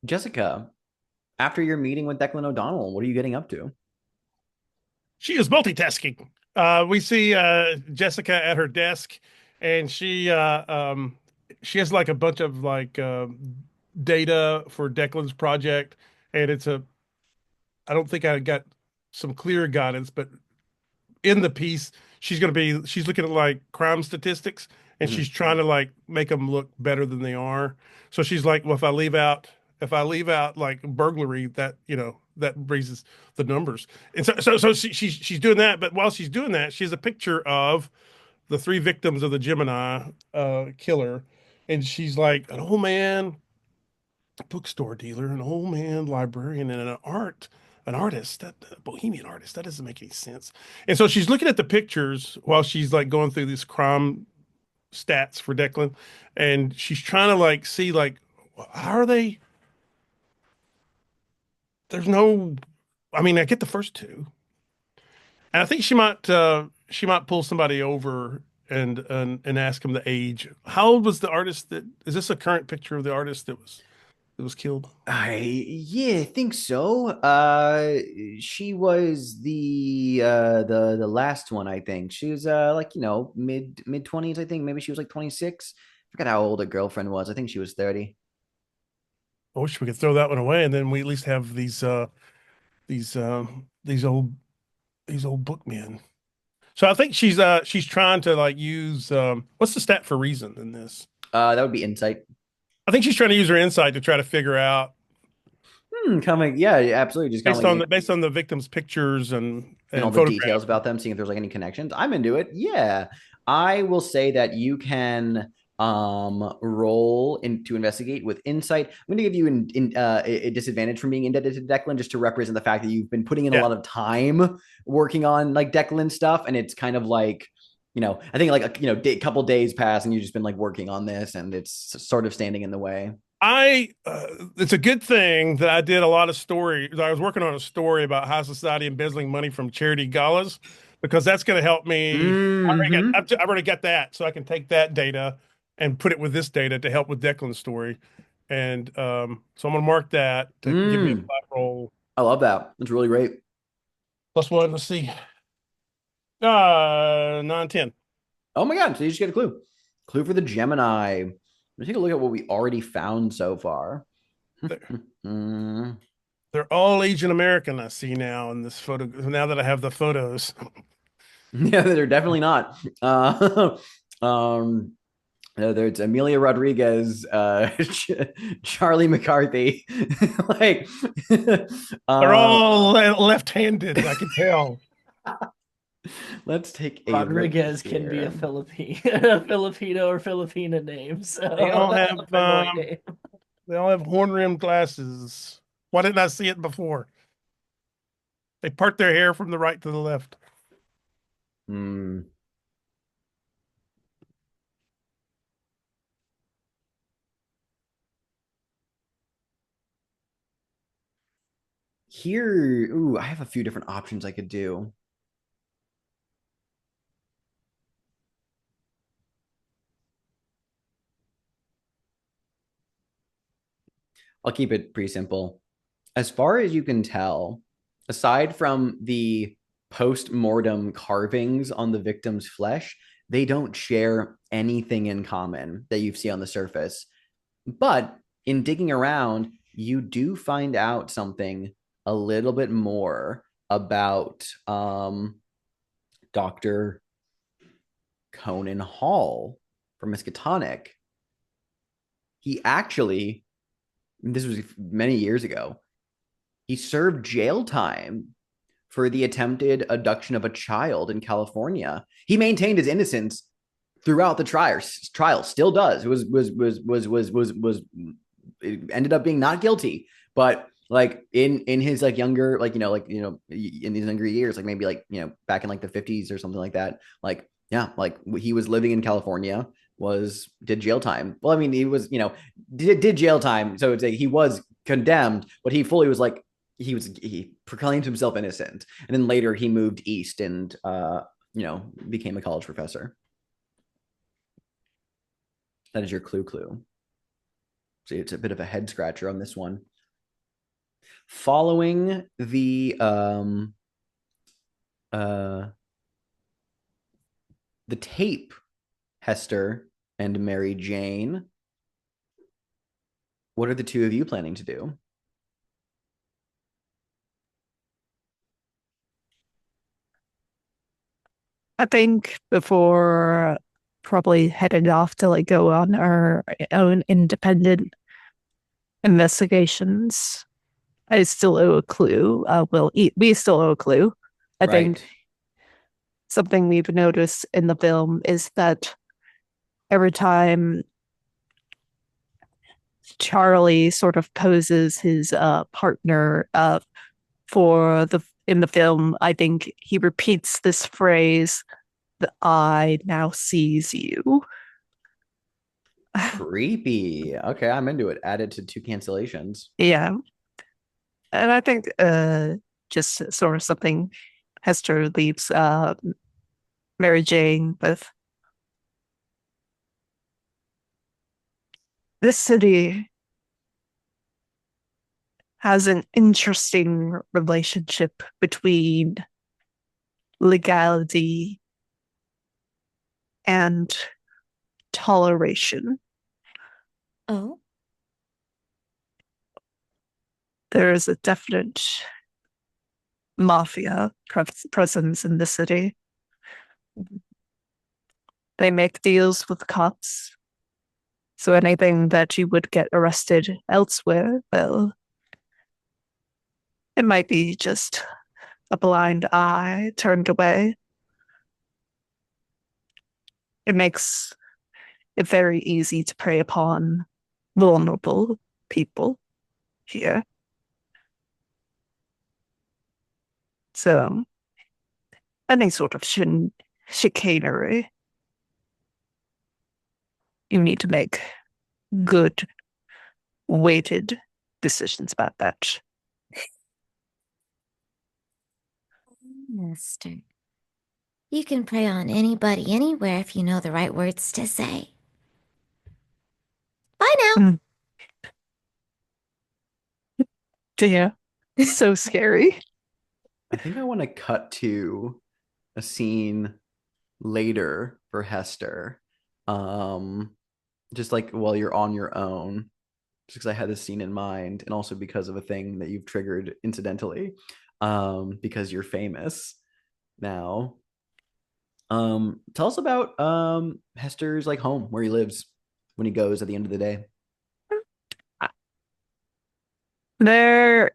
Jessica, after your meeting with Declan O'Donnell, what are you getting up to? She is multitasking. We see Jessica at her desk, and she has like a bunch of like data for Declan's project, and I don't think I got some clear guidance, but in the piece, she's looking at like crime statistics, and Mhm. she's trying to like make them look better than they are. So she's like, well, if I leave out like burglary, that that raises the numbers. And so she's doing that, but while she's doing that, she has a picture of the three victims of the Gemini killer, and she's like an old man bookstore dealer, an old man librarian, and an artist, that a bohemian artist. That doesn't make any sense. And so she's looking at the pictures while she's like going through these crime stats for Declan, and she's trying to like see like how are they. There's no, I mean, I get the first two, and I think she might pull somebody over and ask him the age. How old was the artist that is this a current picture of the artist that was killed? I think so. She was the last one, I think. She was like, mid 20s, I think. Maybe she was like 26. Forgot how old her girlfriend was. I think she was 30. I wish we could throw that one away, and then we at least have these these old bookmen. So I think she's trying to like use what's the stat for reason in this? That would be insight. I think she's trying to use her insight to try to figure out Yeah, absolutely. Just kind of like based on the victim's pictures and all and the details photographs. about them, seeing if there's like any connections. I'm into it. Yeah. I will say that you can roll in to investigate with insight. I'm going to give you a disadvantage from being indebted to Declan just to represent the fact that you've been putting in a Yeah. lot of time working on like Declan stuff, and it's kind of like I think like a couple days pass and you've just been like working on this, and it's sort of standing in the way. It's a good thing that I did a lot of story. I was working on a story about high society embezzling money from charity galas because that's going to help me. Mm-hmm. I've already got that, so I can take that data and put it with this data to help with Declan's story. And so I'm going to mark that to give me a flat roll. I love that. It's really great. Plus one. Let's see. 9, 10. Oh my God. So you just get a clue. Clue for the Gemini. take a look at what we already found so far. They're all Asian American, I see now in this photo. Now that I have the photos. Yeah, they're definitely not. There's Amelia Rodriguez, Charlie McCarthy. Like, They're all left-handed, I can tell. let's take a Rodriguez look can be a here. Filipino or Filipina name. So They all have Pinoy name. they all have horn-rimmed glasses. Why didn't I see it before? They part their hair from the right to the left. Hmm. Here, ooh, I have a few different options I could do. I'll keep it pretty simple. As far as you can tell, aside from the post-mortem carvings on the victim's flesh, they don't share anything in common that you see on the surface. But in digging around, you do find out something a little bit more about Dr. Conan Hall from Miskatonic. He actually, this was many years ago, he served jail time for the attempted abduction of a child in California. He maintained his innocence throughout the trial. Still does. It ended up being not guilty, but like in his like younger, like in these younger years, like maybe like back in like the 50s or something like that. Like yeah, like he was living in California, did jail time. Well, I mean, he was did jail time, so it's like he was condemned, but he fully was like he proclaimed himself innocent, and then later he moved east and became a college professor. That is your clue. So it's a bit of a head scratcher on this one. Following the tape, Hester and Mary Jane, what are the two of you planning to do? I think before probably heading off to like go on our own independent investigations, I still owe a clue. We still owe a clue. I think something we've noticed in the film is that every time Charlie sort of poses his partner in the film, I think he repeats this phrase, "The eye now sees you." Creepy. Okay, I'm into it. Add it to 2 cancellations. Yeah. And I think just sort of something Hester leaves Mary Jane with. This city has an interesting relationship between legality and toleration. Oh, There is a definite mafia presence in the city. They make deals with cops. So anything that you would get arrested elsewhere, well, it might be just a blind eye turned away. It makes it very easy to prey upon vulnerable people here. So any sort of chicanery, you need to make good, weighted decisions about that. Mister. You can prey on anybody, anywhere if you know the right words to say. Bye now. Mm. Dear, so scary. I think I want to cut to a scene later for Hester. just like while you're on your own, just because I had this scene in mind, and also because of a thing that you've triggered incidentally, because you're famous now. Tell us about Hester's like home, where he lives when he goes at the end of the day. There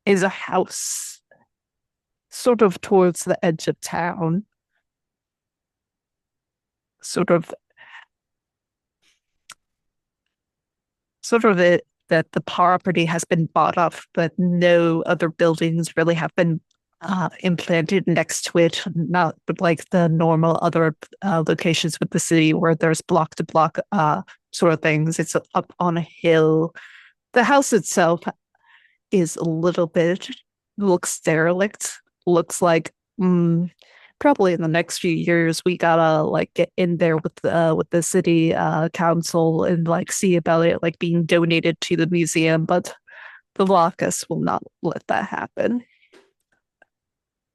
is a house sort of towards the edge of town, sort of it that the property has been bought off, but no other buildings really have been implanted next to it, not like the normal other locations with the city where there's block to block sort of things. It's up on a hill. The house itself is a little bit, looks derelict, looks like probably in the next few years we gotta like get in there with the city council and like see about it like being donated to the museum, but the Locus will not let that happen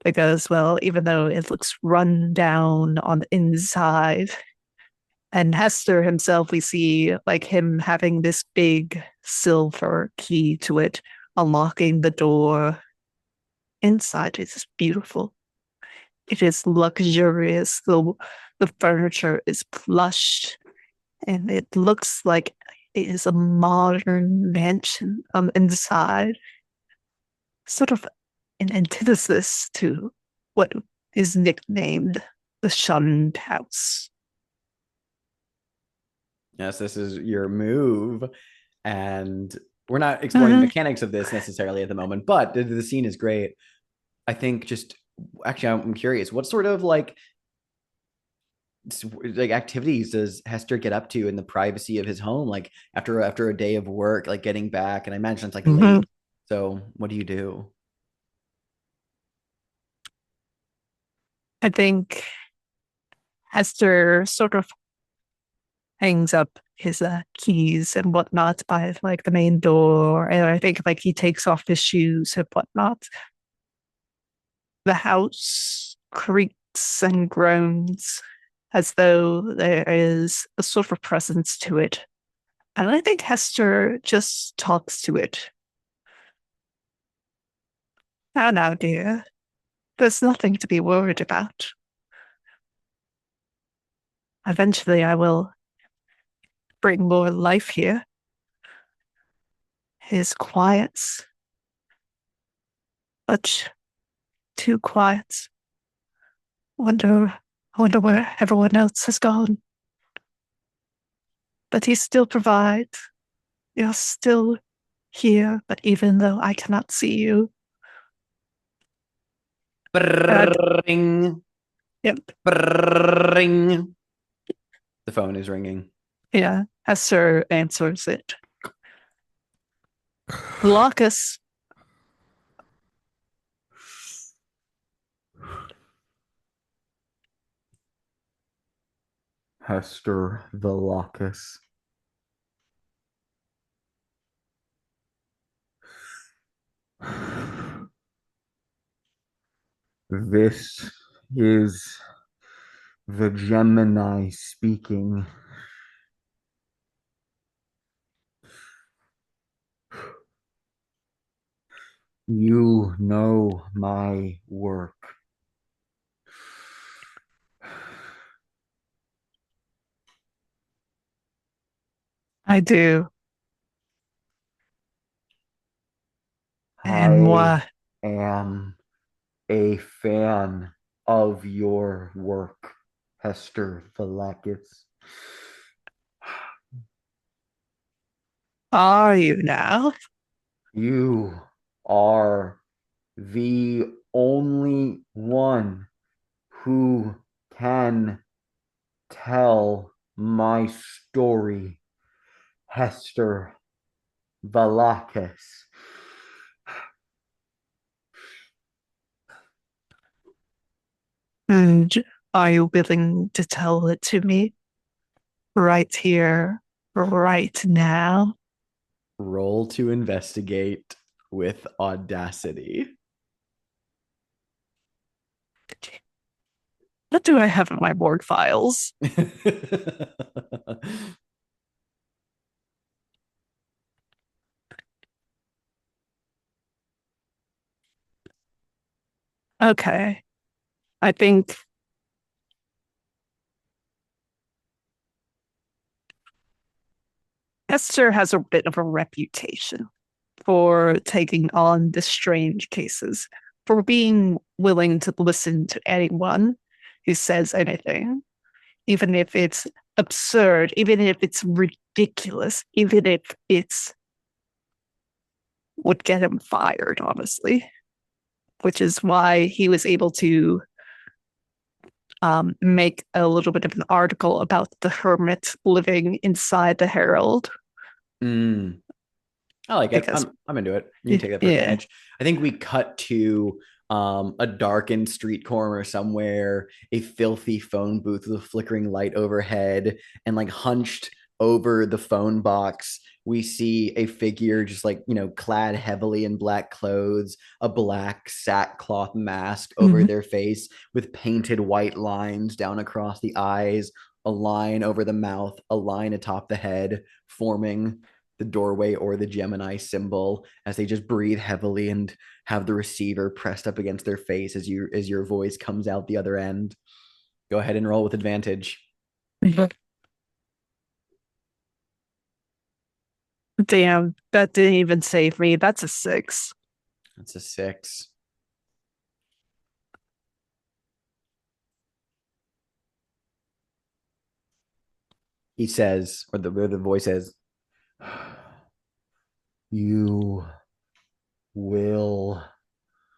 because, well, even though it looks run down on the inside, and Hester himself, we see like him having this big silver key to it, unlocking the door. Inside is beautiful. It is luxurious. The furniture is plush, and it looks like it is a modern mansion on the inside. Sort of an antithesis to what is nicknamed the Shunned House. Yes, this is your move, and we're not exploring the mechanics of this necessarily at the moment, but the scene is great. I think just actually, I'm curious, what sort of like activities does Hester get up to in the privacy of his home, like after a day of work, like getting back? And I imagine it's like late. So what do you do? I think Hester sort of hangs up his keys and whatnot by like the main door, and I think like he takes off his shoes and whatnot. The house creaks and groans as though there is a sort of presence to it, and I think Hester just talks to it. Now, dear, there's nothing to be worried about. Eventually, I will bring more life here. It is quiet, but too quiet. I wonder where everyone else has gone. But he still provides. You're still here, but even though I cannot see you. Ring. Yep. Ring. The phone is ringing. Yeah, Hester answers it. Glaucus. Hester the Locus. This is the Gemini speaking. You know my work. I do. And I am a fan of your work, Hester Valakis. Are you now? You are the only one who can tell my story, Hester Valakis. And are you willing to tell it to me? Right here, right now? Roll to investigate with audacity. What do I have in my board files? Okay. I think Esther has a bit of a reputation for taking on the strange cases, for being willing to listen to anyone who says anything, even if it's absurd, even if it's ridiculous, even if it's would get him fired, honestly, which is why he was able to make a little bit of an article about the hermit living inside the Herald. Mm. I like it. Because I'm into it. You can take that for yeah, advantage. I think we cut to a darkened street corner somewhere, a filthy phone booth with a flickering light overhead, and like hunched over the phone box, we see a figure just like, clad heavily in black clothes, a black sackcloth mask over mhm. their face with painted white lines down across the eyes, a line over the mouth, a line atop the head, forming the doorway or the Gemini symbol as they just breathe heavily and have the receiver pressed up against their face as your voice comes out the other end. Go ahead and roll with advantage. Damn, that didn't even save me. That's a 6. That's a 6. He says, or the voice says, "You will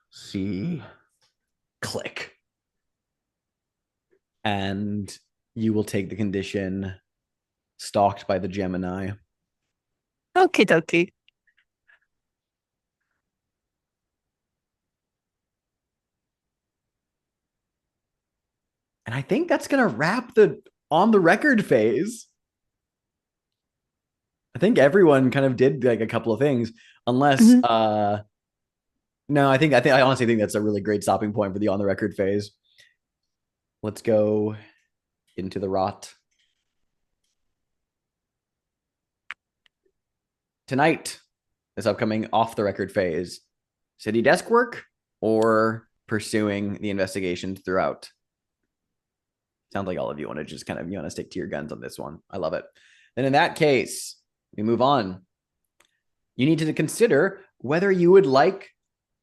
see." Click. And you will take the condition stalked by the Gemini. Okie dokie. And I think that's going to wrap the on the record phase. I think everyone kind of did like a couple of things, unless Mhm. no, I honestly think that's a really great stopping point for the on the record phase. Let's go into the rot. Tonight, this upcoming off the record phase, city desk work or pursuing the investigations throughout. Sounds like all of you want to just kind of, stick to your guns on this one. I love it. Then in that case, we move on. You need to consider whether you would like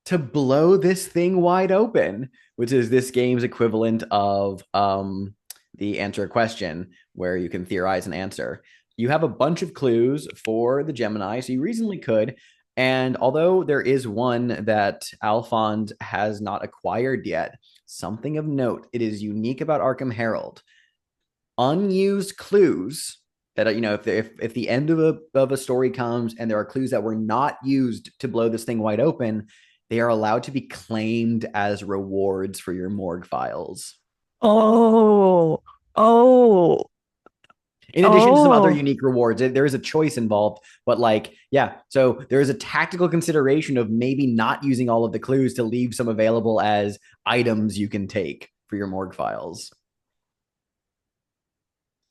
to blow this thing wide open, which is this game's equivalent of the answer a question, where you can theorize an answer. You have a bunch of clues for the Gemini, so you reasonably could. And although there is one that Alphonse has not acquired yet, something of note, it is unique about Arkham Herald. Unused clues that, if the end of a story comes and there are clues that were not used to blow this thing wide open, they are allowed to be claimed as rewards for your morgue files. Oh, oh, In addition to some other oh. unique rewards, there is a choice involved, but yeah, so there is a tactical consideration of maybe not using all of the clues to leave some available as items you can take for your morgue files.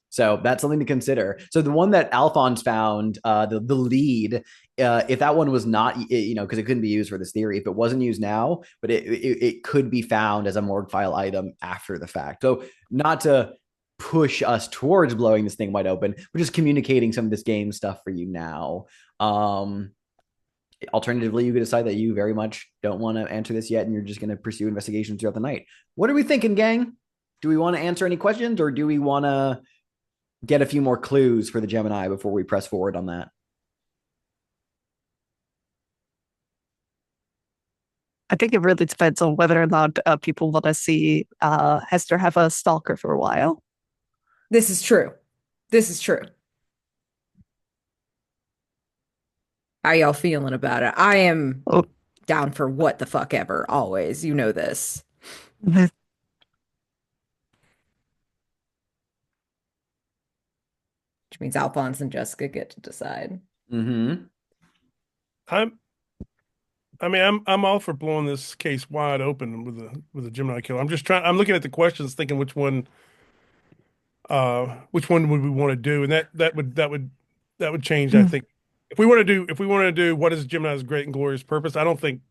So that's something to consider. So the one that Alphonse found, the lead, if that one was not, because it couldn't be used for this theory, if it wasn't used now, but it could be found as a morgue file item after the fact. So not to push us towards blowing this thing wide open, we're just communicating some of this game stuff for you now. Alternatively, you could decide that you very much don't want to answer this yet and you're just going to pursue investigations throughout the night. What are we thinking, gang? Do we want to answer any questions, or do we want to get a few more clues for the Gemini before we press forward on that? I think it really depends on whether or not people want to see Hester have a stalker for a while. This is true. This is true. How y'all feeling about it? I am Oh, down for what the fuck ever, always. You know this. mhm. Which means Alphonse and Jessica get to decide. Mm-hmm. I'm I mean, I'm all for blowing this case wide open with a Gemini killer. I'm looking at the questions, thinking which one Which one would we want to do? And that would change, I Mm. think. If we want to do what is Gemini's great and glorious purpose, I don't think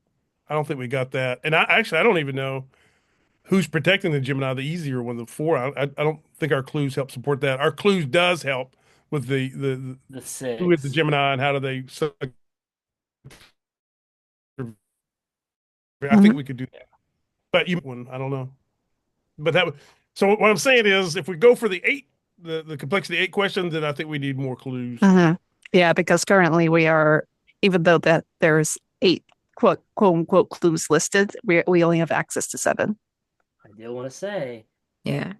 we got that. And I don't even know who's protecting the Gemini, the easier one, the four. I don't think our clues help support that. Our clues does help with the The who is the six. Gemini and how do they. So I think Mhm. we could do that. But you one, I don't know. But that would. So what I'm saying is, if we go for the eight, the complexity eight questions, then I think we need more clues. Mhm. Yeah, because currently we are, even though that there's eight quote unquote clues listed, we only have access to seven. I do want to say Yeah.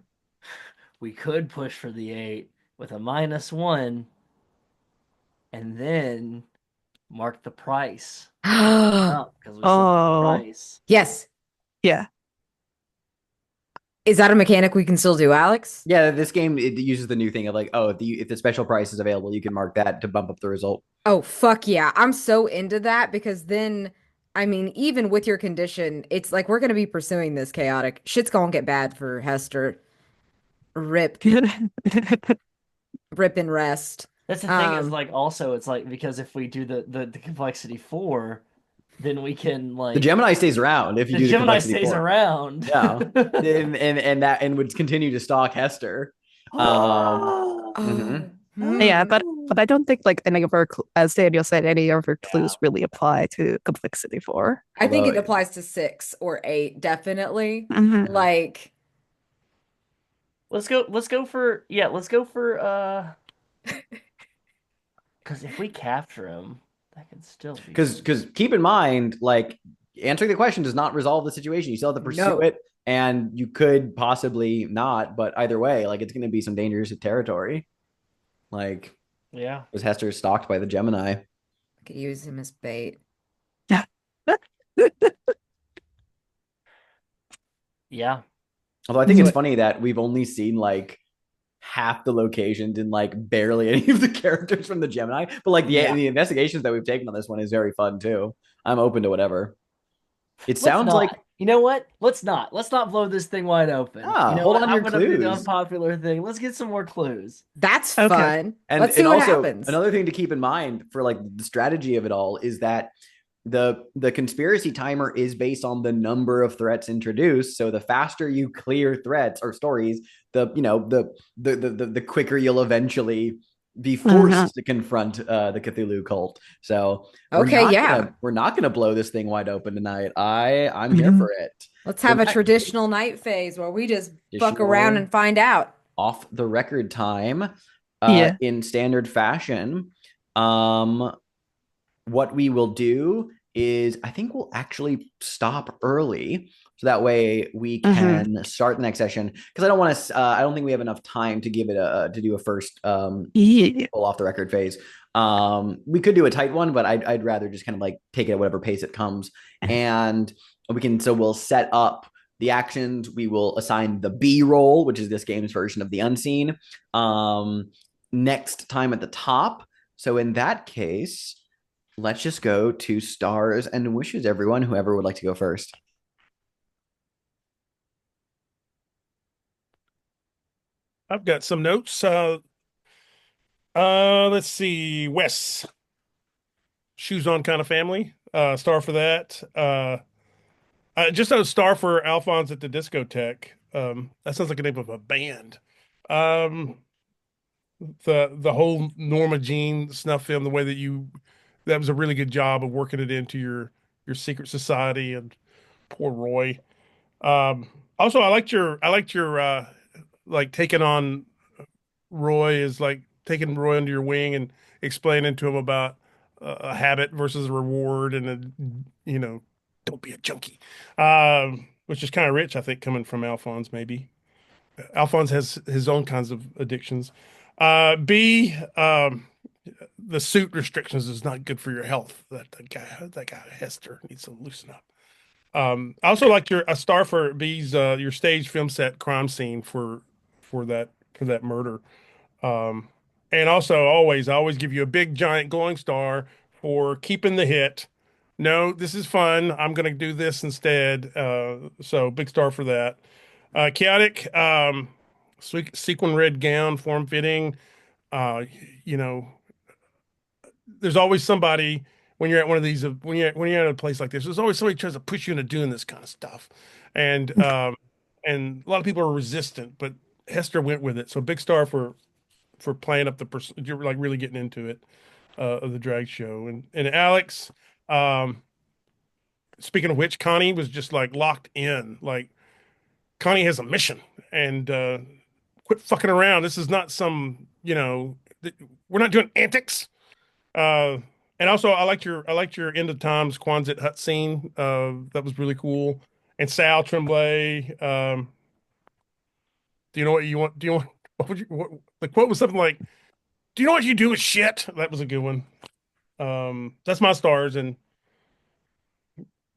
we could push for the eight with a -1 and then mark the price. Up because we still have the Oh, price. Yes. yeah. Is that a mechanic we can still do, Alex? Yeah, this game it uses the new thing of like, oh, if the special price is available, you can mark that to bump up the result. Oh, fuck yeah. I'm so into that because then, I mean, even with your condition, it's like we're going to be pursuing this chaotic. Shit's going to get bad for Hester. Rip, rip and rest. That's the thing is Um, like also it's like because if we do the complexity 4, then we can The like Gemini stays around if you the do the Gemini complexity stays four. around. Yeah, and would continue to stalk Hester. Um, Oh, mhm. oh, Yeah, hmm. but I don't think like any of our, as Daniel said, any of our yeah. clues really apply to complexity four. I think Although it applies to 6 or 8, definitely. Mhm. Like, Let's go for yeah, let's go for because if we capture him, that could still be because keep in mind, like answering the question does not resolve the situation. You still have to pursue no. it, and you could possibly not. But either way, like it's going to be some dangerous territory. Like yeah. was Hester stalked by the Gemini? I could use him as bait. Yeah. Yeah. Although I think it's Mhm. So funny that we've only seen like half the locations and like barely any of the characters from the Gemini. But like yeah. the investigations that we've taken on this one is very fun too. I'm open to whatever. It Let's sounds like not. You know what? Let's not. Let's not blow this thing wide open. You know hold what? on to I'm your gonna do the clues. unpopular thing. Let's get some more clues. That's Okay. fun. And Let's see and what also happens. another thing to keep in mind for like the strategy of it all is that the conspiracy timer is based on the number of threats introduced. So the faster you clear threats or stories, the you know the quicker you'll eventually be Mhm. forced to confront the Cthulhu cult. So Okay, yeah. we're not gonna blow this thing wide open tonight. I'm here Mhm. for it. Let's So have in a that traditional case, night phase where we just fuck around additional and find out. off the record time, Yeah. in standard fashion. Um, what we will do is I think we'll actually stop early so that way we Mhm. can start the next session because I don't want to I don't think we have enough time to give it a to do a first Yeah. full off the record phase. We could do a tight one, but I'd rather just kind of like take it at whatever pace it comes. And we'll set up the actions. We will assign the B roll, which is this game's version of the unseen, next time at the top. So in that case, let's just go to stars and wishes, everyone, whoever would like to go first. I've got some notes. Let's see. Wes, shoes on kind of family. Star for that. Just a star for Alphonse at the Discotheque. That sounds like the name of a band. Um, the whole Norma Jean snuff film, the way that was a really good job of working it into your secret society and poor Roy. Also, I liked your like taking on Roy is like taking Roy under your wing and explaining to him about a habit versus a reward and don't be a junkie. Which is kind of rich, I think, coming from Alphonse, maybe. Alphonse has his own kinds of addictions. B, the suit restrictions is not good for your health. That guy Hester needs to loosen up. I also like your a star for B's your stage film set crime scene for that murder. Um, and also I always give you a big giant glowing star for keeping the hit. No, this is fun. I'm gonna do this instead. So big star for that. Chaotic, sequin red gown, form fitting. Uh, you know, there's always somebody when you're at one of these when you're at a place like this. There's always somebody tries to push you into doing this kind of stuff, and a lot of people are resistant, but Hester went with it. So big star for playing up the person, you're like really getting into it of the drag show, and Alex. Um, Speaking of which, Connie was just like locked in. Like Connie has a mission, and quit fucking around. This is not some, we're not doing antics. Uh, and also, I liked your end of times Quonset hut scene. That was really cool. And Sal Tremblay. Do you know what you want? Do you want? What would you? What, the quote was something like, "Do you know what you do with shit?" That was a good one. That's my stars, and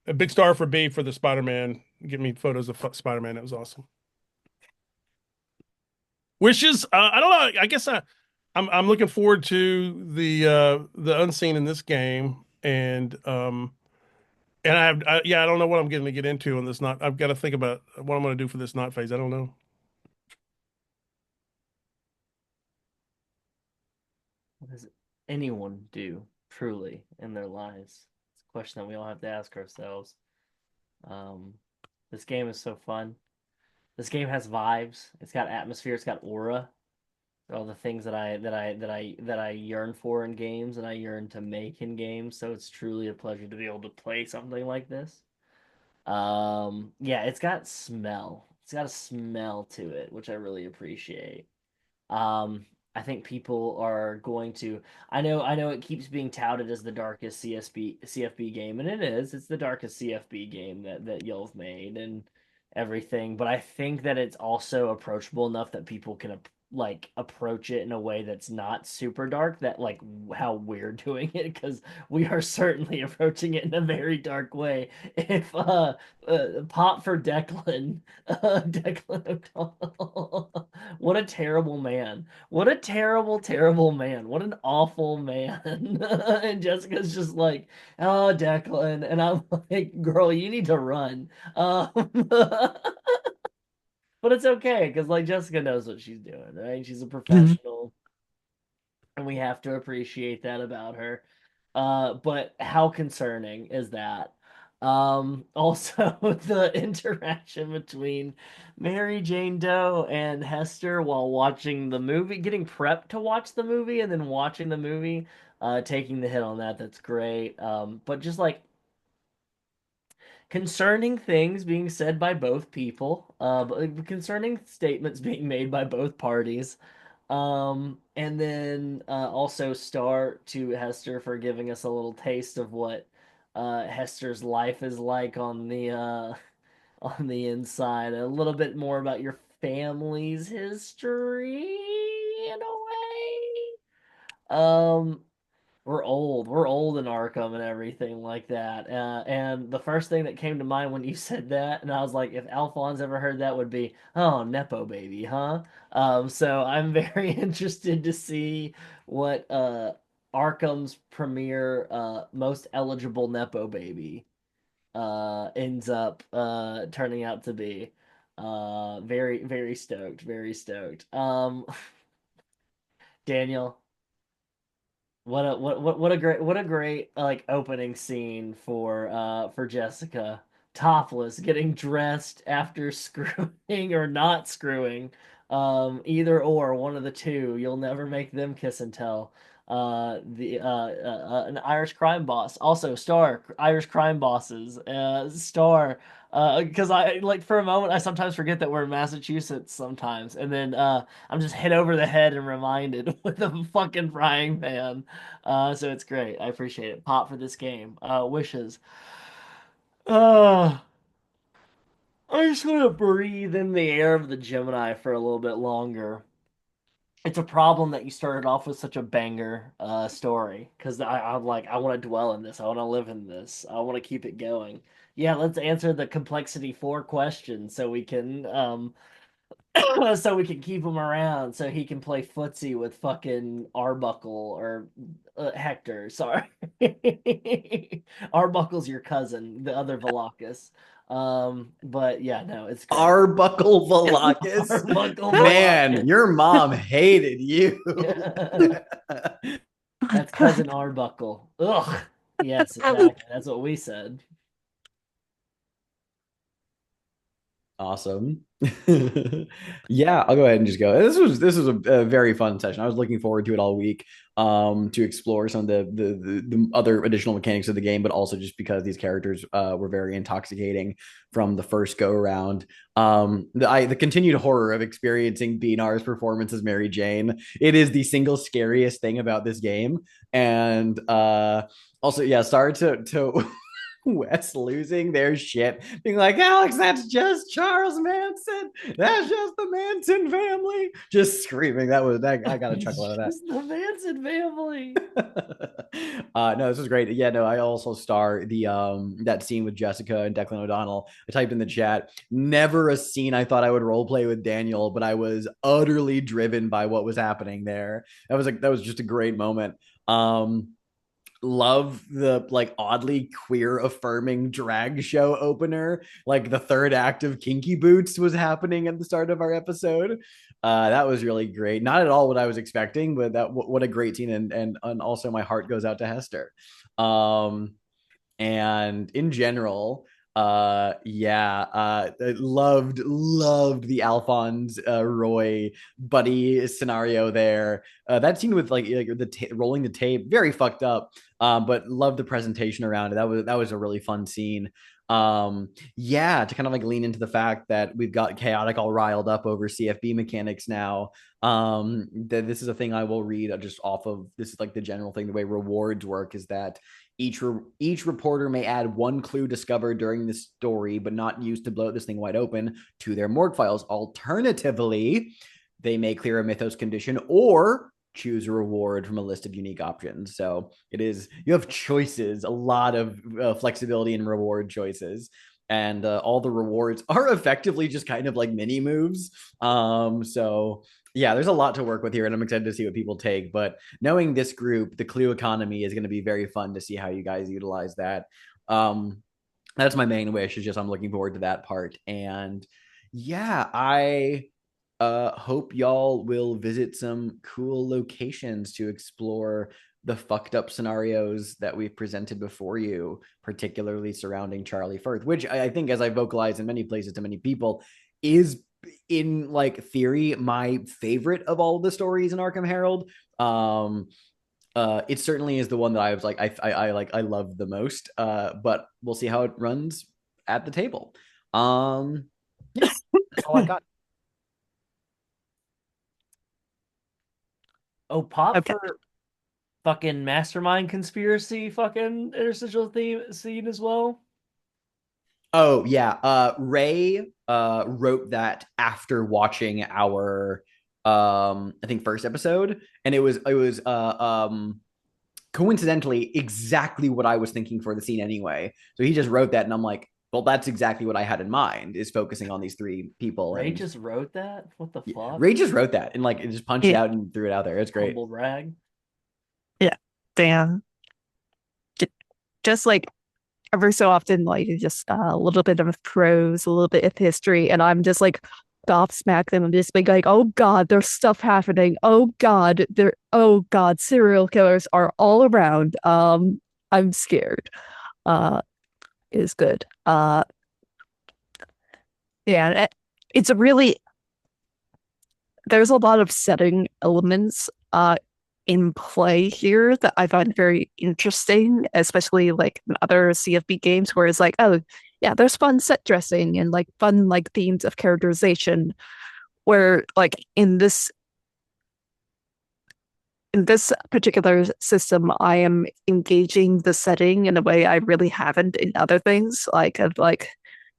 a big star for B for the Spider-Man. Give me photos of Spider-Man. That was awesome. Wishes? I don't know. I guess I'm looking forward to the unseen in this game, and I don't know what I'm going to get into on this. Not I've got to think about what I'm going to do for this not phase. I don't know. What does anyone do truly in their lives? It's a question that we all have to ask ourselves. Um, this game is so fun. This game has vibes. It's got atmosphere. It's got aura. All the things that I yearn for in games and I yearn to make in games. So it's truly a pleasure to be able to play something like this. Yeah, it's got smell. It's got a smell to it, which I really appreciate. Um, I think people are going to. I know it keeps being touted as the darkest CFB game, and it is. It's the darkest CFB game that y'all have made and everything. But I think that it's also approachable enough that people can like approach it in a way that's not super dark. That like how we're doing it, because we are certainly approaching it in a very dark way. If pop for Declan, Declan O'Connell. What a terrible man. What a terrible, terrible man. What an awful man. And Jessica's just like, oh, Declan. And I'm like, girl, you need to run. But it's okay because like Jessica knows what she's doing, right? She's a Mhm. professional, and we have to appreciate that about her. But how concerning is that? Also, the interaction between Mary Jane Doe and Hester while watching the movie, getting prepped to watch the movie, and then watching the movie, taking the hit on that, that's great. But just like concerning things being said by both people, concerning statements being made by both parties. And then also star to Hester for giving us a little taste of what Hester's life is like on the on the inside, a little bit more about your family's history in a way. We're old. We're old in Arkham and everything like that. And the first thing that came to mind when you said that, and I was like, if Alphonse ever heard that, would be, oh, Nepo baby, huh? So I'm very interested to see what Arkham's premier most eligible Nepo baby ends up turning out to be. Very, very stoked. Very stoked. Daniel. What a great like opening scene for Jessica, topless, getting dressed after screwing or not screwing, either or one of the two. You'll never make them kiss and tell. An Irish crime boss, also star Irish crime bosses, star. Because I like for a moment I sometimes forget that we're in Massachusetts sometimes, and then I'm just hit over the head and reminded with a fucking frying pan. So it's great. I appreciate it. Pop for this game. Wishes. Uh, I just want to breathe in the air of the Gemini for a little bit longer. It's a problem that you started off with such a banger story because I'm like, I want to dwell in this. I want to live in this. I want to keep it going. Yeah, let's answer the complexity 4 question so we can so we can keep him around so he can play footsie with fucking Arbuckle or Hector. Sorry. Arbuckle's your cousin, the other Velocus. But yeah, no, it's great. Arbuckle Velakis. Arbuckle Man, Velakis. your mom hated you. That's cousin Arbuckle. Ugh. Yes, exactly. That's what we said. Awesome. Yeah, I'll go ahead and just go. This was a very fun session. I was looking forward to it all week, to explore some of the other additional mechanics of the game, but also just because these characters were very intoxicating from the first go around. The continued horror of experiencing Binar's performance as Mary Jane. It is the single scariest thing about this game, and also yeah, sorry to Wes losing their shit, being like, Alex, that's just Charles Manson. That's just the Manson family. Just screaming. I got a chuckle out of that. It's the Manson family. No, this was great. Yeah, no, I also star the that scene with Jessica and Declan O'Donnell. I typed in the chat, never a scene I thought I would role play with Daniel, but I was utterly driven by what was happening there. That was just a great moment. Love the like oddly queer affirming drag show opener. Like the third act of Kinky Boots was happening at the start of our episode. That was really great. Not at all what I was expecting, but what a great scene. And also my heart goes out to Hester. And in general, yeah, loved the Alphonse Roy buddy scenario there. That scene with like the rolling the tape, very fucked up, but loved the presentation around it. That was a really fun scene. Yeah, to kind of like lean into the fact that we've got Chaotic all riled up over CFB mechanics now. This is a thing I will read just off of. This is like the general thing. The way rewards work is that each reporter may add one clue discovered during the story, but not used to blow this thing wide open, to their morgue files. Alternatively, they may clear a mythos condition or choose a reward from a list of unique options. So you have choices, a lot of flexibility in reward choices. And all the rewards are effectively just kind of like mini moves. So yeah, there's a lot to work with here, and I'm excited to see what people take. But knowing this group, the clue economy is going to be very fun to see how you guys utilize that. That's my main wish. Is just I'm looking forward to that part. And yeah, I hope y'all will visit some cool locations to explore the fucked up scenarios that we've presented before you, particularly surrounding Charlie Firth, which I think, as I vocalized in many places to many people, is in like theory my favorite of all the stories in Arkham Herald. It certainly is the one that I was like I love the most, but we'll see how it runs at the table. Yeah, that's all I got. Oh, pop Okay. for fucking mastermind conspiracy fucking interstitial scene as well. Oh yeah, Ray wrote that after watching our I think first episode, and it was coincidentally exactly what I was thinking for the scene anyway. So he just wrote that, and I'm like, well, that's exactly what I had in mind, is focusing on these three people. Ray And just wrote that? What the fuck? Ray just wrote that and like just punched it out and threw it out there. It's great. Humble brag. Yeah, damn. Just like every so often, like just a little bit of prose, a little bit of history, and I'm just like gobsmacked and I'm just like, oh god, there's stuff happening. Oh god, serial killers are all around. I'm scared. Is good. Yeah, it's a really there's a lot of setting elements in play here that I find very interesting, especially like in other CFB games where it's like, oh yeah, there's fun set dressing and like fun like themes of characterization, where like in this particular system, I am engaging the setting in a way I really haven't in other things.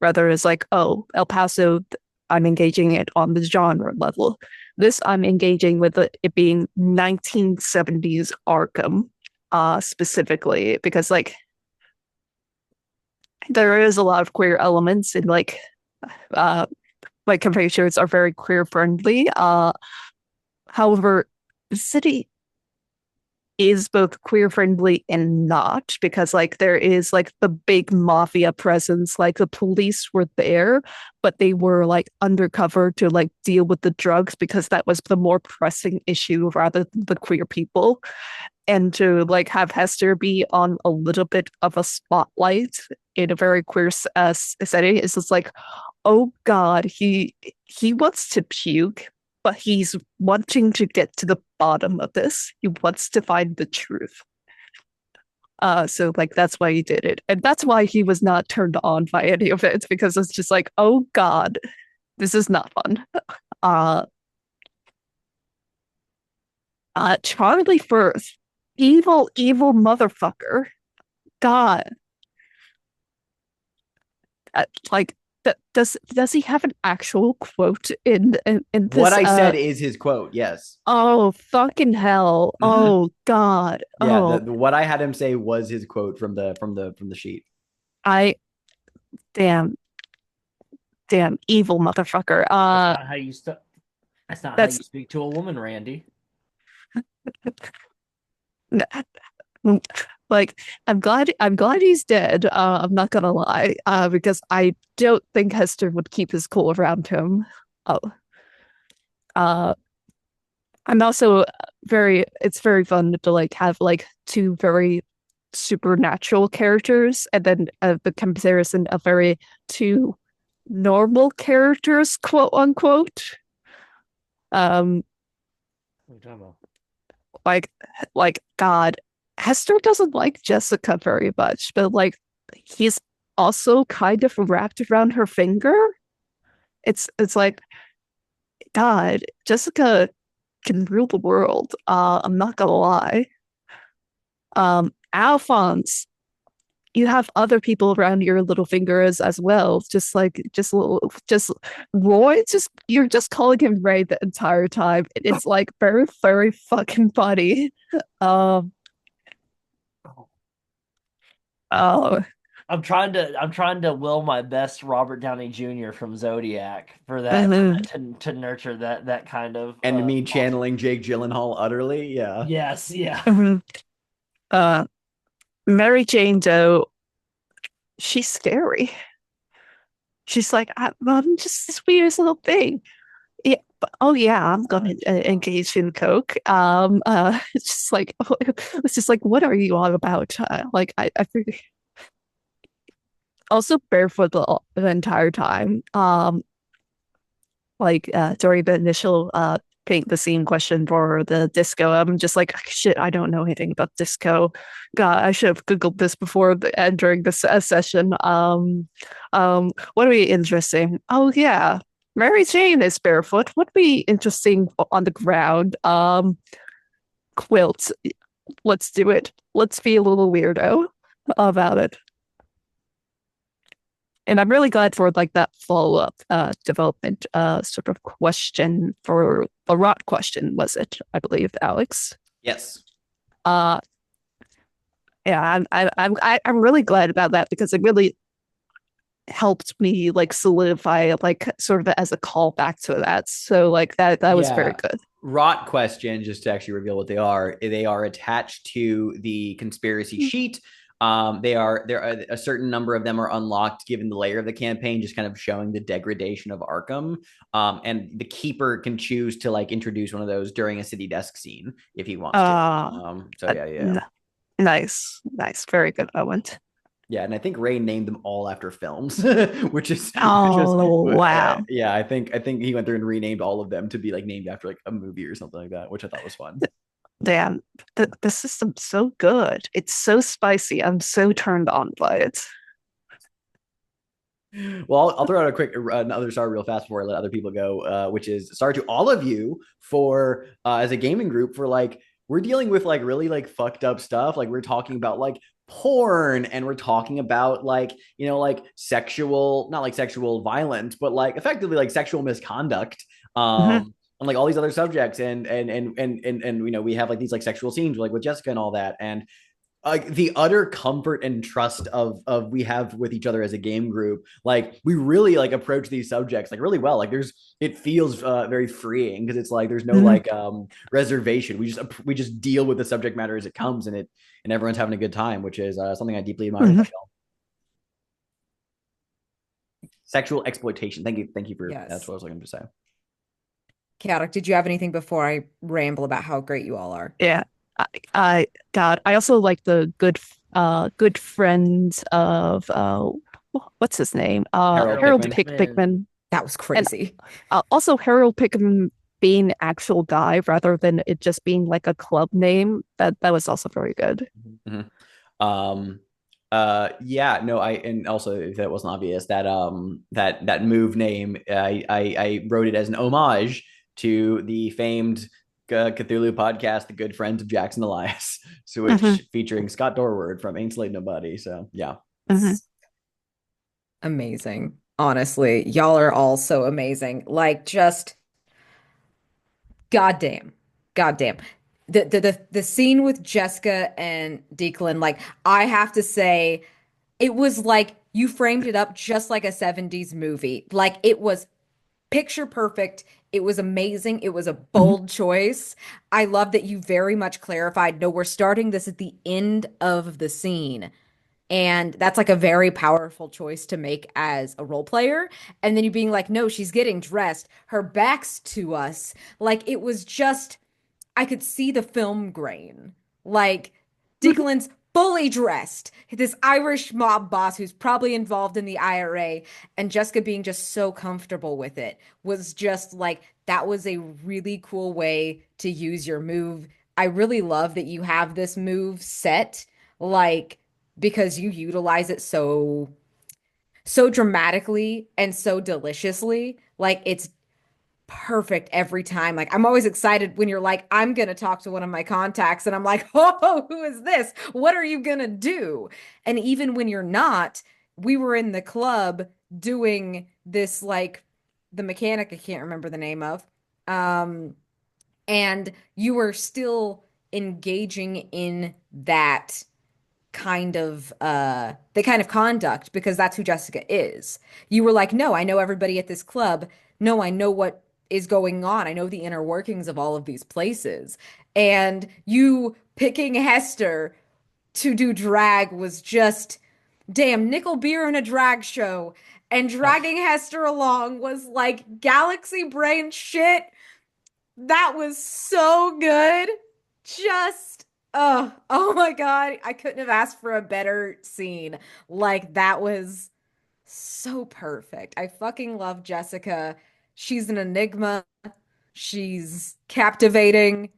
Rather as like, oh, El Paso, I'm engaging it on the genre level. This I'm engaging with it being 1970s Arkham, specifically because like there is a lot of queer elements in like compatriots are very queer friendly. However, the city is both queer friendly and not, because like there is like the big mafia presence, like the police were there, but they were like undercover to like deal with the drugs because that was the more pressing issue rather than the queer people. And to like have Hester be on a little bit of a spotlight in a very queer setting is just like, oh God, he wants to puke, but he's wanting to get to the bottom of this. He wants to find the truth. So like that's why he did it. And that's why he was not turned on by any of it, because it's just like, oh God, this is not fun. Uh Charlie Firth, evil, evil motherfucker. God. Like does he have an actual quote in What this I said is his quote. Yes. Oh fucking hell. Oh God. Yeah, Oh, what I had him say was his quote from the sheet. I damn evil motherfucker. That's not how you That's not how you That's speak to a woman, Randy. like I'm glad he's dead. I'm not gonna lie. Because I don't think Hester would keep his cool around him. Oh. Uh I'm also it's very fun to like have like two very supernatural characters and then the comparison of very two normal characters, quote unquote. Um What are you talking about? like God, Hester doesn't like Jessica very much, but like he's also kind of wrapped around her finger. It's like God, Jessica can rule the world. I'm not gonna lie. Alphonse, you have other people around your little fingers as well. Just Roy. Just you're just calling him Ray the entire time. It's like very, very fucking funny. Um. Oh. I'm trying to will my best Robert Downey Jr. from Zodiac for that to nurture that kind of And me channeling Jake Gyllenhaal utterly. Yeah. Yes, yeah. Mary Jane Doe, she's scary. She's like, I'm just this weird little thing. Yeah, but, oh yeah, I'm gonna engage in coke. It's just like, it's just like, what are you all about? Like, I think also barefoot the entire time. Like during the initial paint the scene question for the disco, I'm just like, shit, I don't know anything about disco. God, I should have googled this before entering this session. What would be interesting? Oh yeah, Mary Jane is barefoot. What would be interesting on the ground? Quilts. Let's do it. Let's be a little weirdo about it. And I'm really glad for like that follow-up development sort of question for a rot question, was it? I believe, Alex. Yes. Yeah, I'm really glad about that because it really helped me like solidify like sort of as a callback to that. So like that was very good. Rot question, just to actually reveal what they are attached to the conspiracy sheet. There are a certain number of them are unlocked given the layer of the campaign, just kind of showing the degradation of Arkham. And the keeper can choose to like introduce one of those during a city desk scene if he wants to. So yeah. Nice, very good, Owen. Yeah, and I think Ray named them all after films, which is wow. Yeah, I think he went through and renamed all of them to be like named after like a movie or something like that, which I thought was fun. Damn, the system's so good. It's so spicy. I'm so turned on by it. Well, I'll throw out a quick another star real fast before I let other people go, which is sorry to all of you for as a gaming group for like we're dealing with like really like fucked up stuff. Like we're talking about like porn and we're talking about like like sexual, not like sexual violence, but like effectively like sexual misconduct. And like all these other subjects and we have like these like sexual scenes like with Jessica and all that. And the utter comfort and trust of we have with each other as a game group. Like we really like approach these subjects like really well. Like it feels very freeing because it's like there's no Mhm. like reservation. We just deal with the subject matter as it comes, and everyone's having a good time, which is something I deeply admire Mhm. about y'all. Sexual exploitation. Thank you for that's Yes. what I was looking to say. Chaotic, did you have anything before I ramble about how great you all are? Yeah. God, I also like the good friends of what's his name? Harold Harold Harold Pickman. Pickman. Pickman. That was And crazy. also Harold Pickman being an actual guy rather than it just being like a club name. That was also very good. Mhm. Um, yeah, no, and also if that wasn't obvious, that move name, I wrote it as an homage to the famed Cthulhu podcast, The Good Friends of Jackson Elias, so Hmm. which featuring Scott Dorward from Ain't Slayed Nobody. So yeah. Hmm. Amazing. Honestly, y'all are all so amazing. Like just goddamn. Goddamn. The scene with Jessica and Declan, like I have to say, it was like you framed it up just like a 70s movie. Like it was picture perfect. It was amazing. It was a Hmm. bold choice. I love that you very much clarified, no, we're starting this at the end of the scene. And that's like a very powerful choice to make as a role player. And then you being like, no, she's getting dressed. Her back's to us. Like it was just, I could see the film grain. Like Declan's fully dressed. This Irish mob boss who's probably involved in the IRA, and Jessica being just so comfortable with it was just like that was a really cool way to use your move. I really love that you have this move set, like because you utilize it so dramatically and so deliciously. Like it's perfect every time. Like I'm always excited when you're like, I'm gonna talk to one of my contacts, and I'm like, oh, who is this? What are you gonna do? And even when you're not, we were in the club doing this like the mechanic I can't remember the name of. Um, and you were still engaging in that the kind of conduct because that's who Jessica is. You were like, "No, I know everybody at this club. No, I know what is going on. I know the inner workings of all of these places." And you picking Hester to do drag was just damn nickel beer in a drag show. And dragging Hester along was like galaxy brain shit. That was so good. Just oh my God. I couldn't have asked for a better scene. Like that was so perfect. I fucking love Jessica. She's an enigma. She's captivating.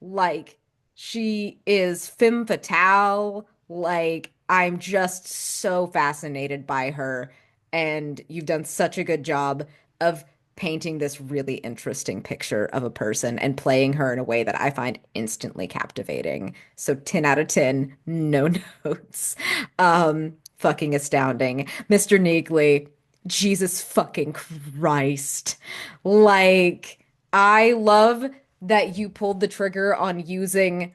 Like, she is femme fatale. Like, I'm just so fascinated by her. And you've done such a good job of painting this really interesting picture of a person and playing her in a way that I find instantly captivating. So 10 out of 10, no notes. Fucking astounding. Mr. Neagley, Jesus fucking Christ. Like, I love that you pulled the trigger on using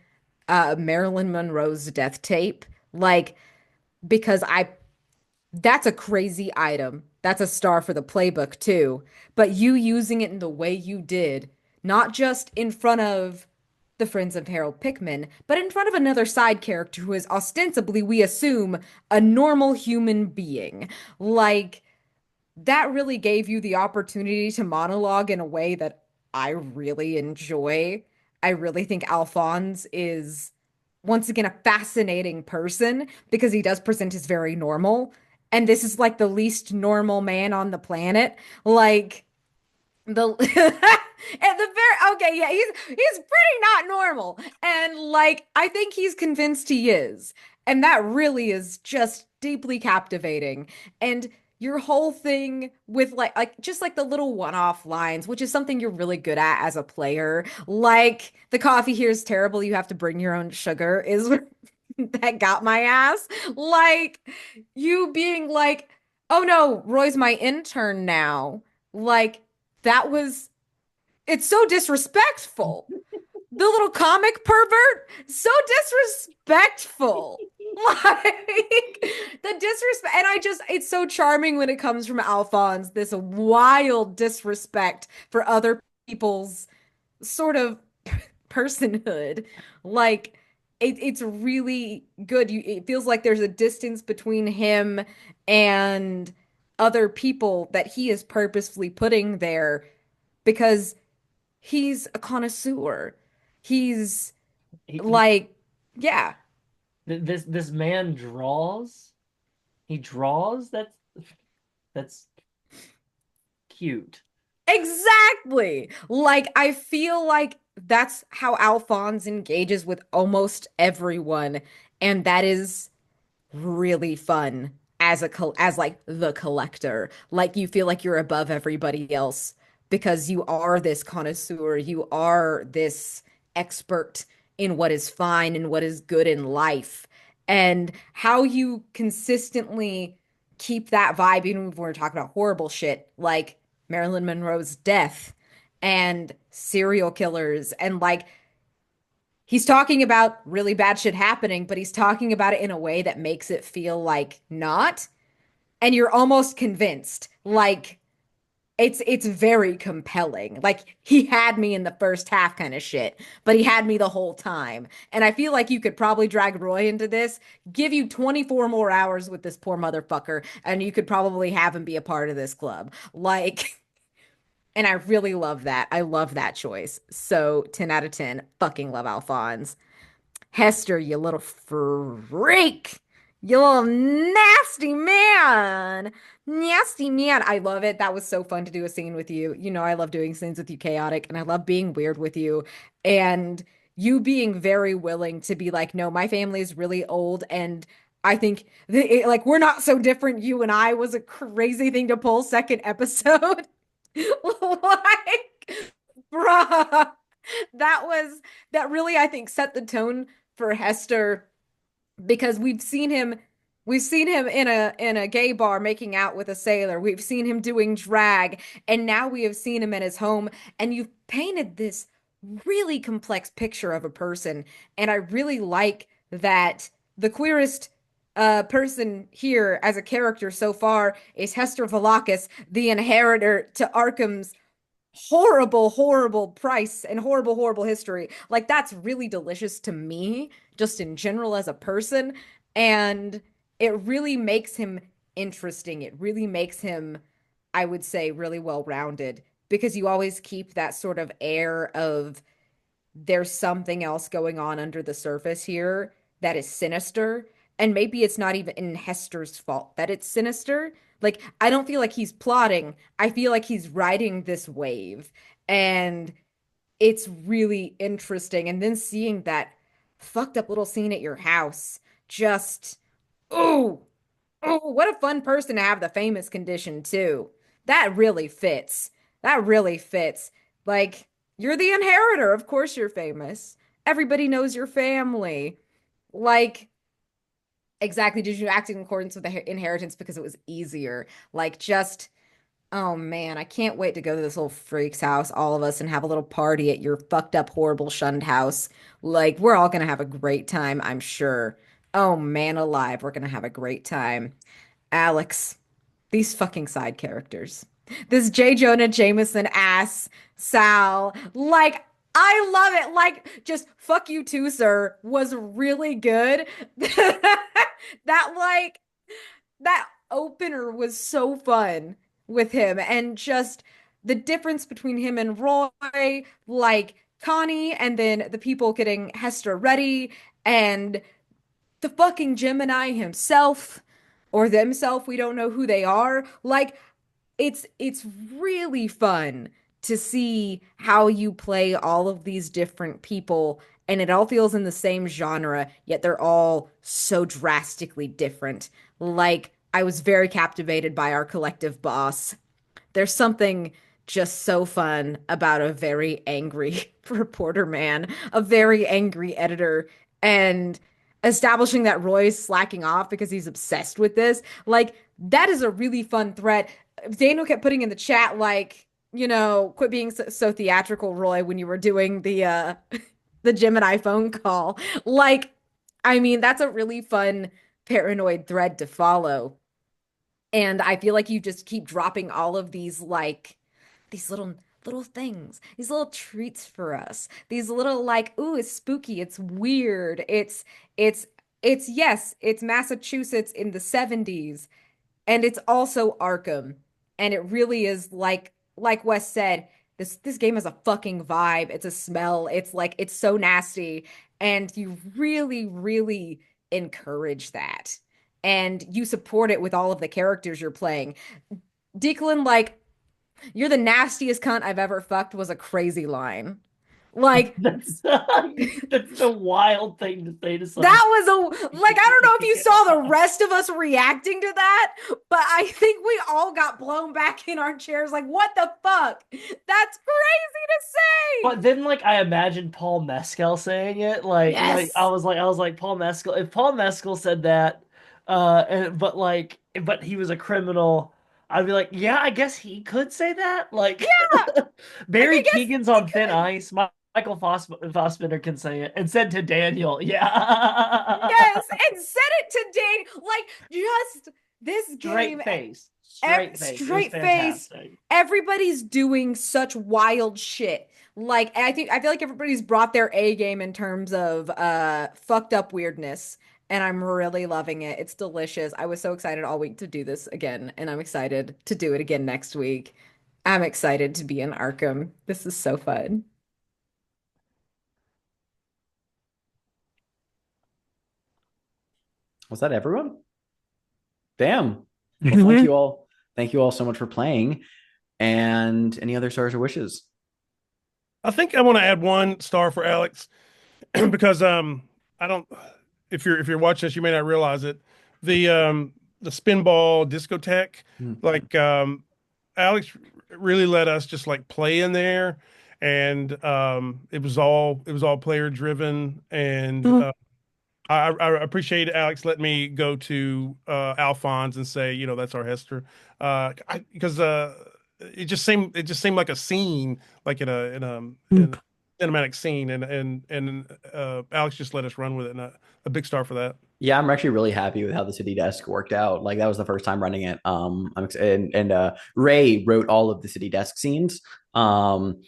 Marilyn Monroe's death tape. Like, because that's a crazy item. That's a star for the playbook too. But you using it in the way you did, not just in front of the friends of Harold Pickman, but in front of another side character who is ostensibly, we assume, a normal human being. Like, that really gave you the opportunity to monologue in a way that I really enjoy. I really think Alphonse is once again a fascinating person because he does present as very normal. And this is like the least normal man on the planet. Like the at the very okay, yeah, he's pretty not normal. And like I think he's convinced he is. And that really is just deeply captivating. And your whole thing with like just like the little one-off lines, which is something you're really good at as a player. Like the coffee here is terrible, you have to bring your own sugar is that got my ass. Like you being like, "Oh no, Roy's my intern now." Like that was it's so disrespectful the little comic pervert, so disrespectful. Like the disrespect, and it's so charming when it comes from Alphonse, this wild disrespect for other people's sort of personhood. Like it's really good. It feels like there's a distance between him and other people that he is purposefully putting there because he's a connoisseur. He's He like, yeah, this man draws. He draws. That's cute. exactly. Like, I feel like that's how Alphonse engages with almost everyone, and that is really fun as as like the collector. Like you feel like you're above everybody else because you are this connoisseur, you are this expert in what is fine and what is good in life. And how you consistently keep that vibe, even when we're talking about horrible shit like Marilyn Monroe's death and serial killers and like he's talking about really bad shit happening, but he's talking about it in a way that makes it feel like not. And you're almost convinced. Like it's very compelling. Like he had me in the first half kind of shit, but he had me the whole time. And I feel like you could probably drag Roy into this, give you 24 more hours with this poor motherfucker, and you could probably have him be a part of this club. Like and I really love that. I love that choice. So 10 out of 10. Fucking love Alphonse. Hester, you little freak. You little nasty man. Nasty man. I love it. That was so fun to do a scene with you. You know, I love doing scenes with you, Chaotic, and I love being weird with you. And you being very willing to be like, no, my family is really old. And I think, like, we're not so different. You and I was a crazy thing to pull second episode. Like, bruh, that was, that really, I think, set the tone for Hester because we've seen him in a gay bar making out with a sailor. We've seen him doing drag, and now we have seen him in his home, and you've painted this really complex picture of a person. And I really like that the queerest person here as a character so far is Hester Valakis, the inheritor to Arkham's horrible, horrible price and horrible, horrible history. Like that's really delicious to me, just in general as a person. And it really makes him interesting. It really makes him, I would say, really well-rounded because you always keep that sort of air of there's something else going on under the surface here that is sinister. And maybe it's not even in Hester's fault that it's sinister. Like, I don't feel like he's plotting. I feel like he's riding this wave. And it's really interesting. And then seeing that fucked up little scene at your house, just, oh, oh, what a fun person to have the famous condition, too. That really fits. That really fits. Like, you're the inheritor. Of course you're famous. Everybody knows your family. Like, exactly. Did you act in accordance with the inheritance because it was easier? Like, just, oh man, I can't wait to go to this little freak's house, all of us, and have a little party at your fucked up, horrible, shunned house. Like, we're all gonna have a great time, I'm sure. Oh man, alive, we're gonna have a great time. Alex, these fucking side characters. This J. Jonah Jameson ass Sal. Like, I love it. Like, just fuck you too, sir, was really good. That, like, that opener was so fun with him. And just the difference between him and Roy, like Connie, and then the people getting Hester ready, and the fucking Gemini himself or themself, we don't know who they are. Like it's really fun to see how you play all of these different people and it all feels in the same genre, yet they're all so drastically different. Like I was very captivated by our collective boss. There's something just so fun about a very angry reporter man, a very angry editor, and establishing that Roy's slacking off because he's obsessed with this. Like, that is a really fun threat. Daniel kept putting in the chat, like, you know, quit being so theatrical, Roy, when you were doing the the Gemini phone call. Like, I mean, that's a really fun paranoid thread to follow. And I feel like you just keep dropping all of these like these little things, these little treats for us. These little like, ooh, it's spooky, it's weird. It's yes, it's Massachusetts in the 70s and it's also Arkham. And it really is like Wes said, this game has a fucking vibe. It's a smell. It's like it's so nasty and you really really encourage that. And you support it with all of the characters you're playing. Declan, like, you're the nastiest cunt I've ever fucked was a crazy line. Like, That's that's a wild thing to say to someone. that was a like I don't know if you saw the rest of us reacting to that, but I think we all got blown back in our chairs like what the fuck? That's crazy to say. But then like I imagined Paul Mescal saying it. Like Yes. I was like Paul Mescal. If Paul Mescal said that, but he was a criminal, I'd be like, yeah, I guess he could say that. Like Yeah, like I Barry guess Keegan's he on thin could. ice. Michael Fassbender can say it and said to Daniel, yeah. Yes, and said it to Dane like just this game Straight face. Straight face. It was straight face. fantastic. Everybody's doing such wild shit. Like I feel like everybody's brought their A game in terms of fucked up weirdness, and I'm really loving it. It's delicious. I was so excited all week to do this again, and I'm excited to do it again next week. I'm excited to be in Arkham. This is so fun. Was that everyone? Damn. Well, thank you all. Thank you all so much for playing. And any other stars or wishes? I think I want to add 1 star for Alex because I don't if you're watching this, you may not realize it. The spinball discotheque, Hmm. like Alex really let us just like play in there, and it was all player driven, and I appreciate Alex letting me go to Alphonse and say, that's our Hester, because it just seemed like a scene, like in a cinematic scene, and Alex just let us run with it, and a big star for that. Yeah, I'm actually really happy with how the city desk worked out. Like that was the first time running it. And Ray wrote all of the city desk scenes. And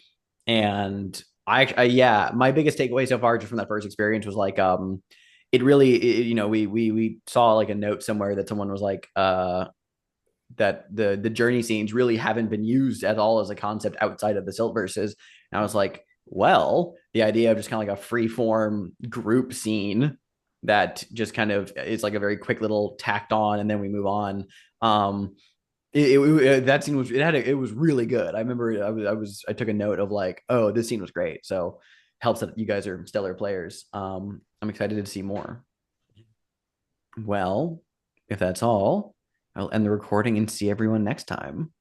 yeah, my biggest takeaway so far just from that first experience was like, we saw like a note somewhere that someone was like, that the journey scenes really haven't been used at all as a concept outside of the Siltverses. And I was like, well, the idea of just kind of like a free form group scene that just kind of is like a very quick little tacked on and then we move on. That scene was it was really good. I remember I took a note of like, oh, this scene was great. So helps that you guys are stellar players. I'm excited to see more. Well, if that's all, I'll end the recording and see everyone next time.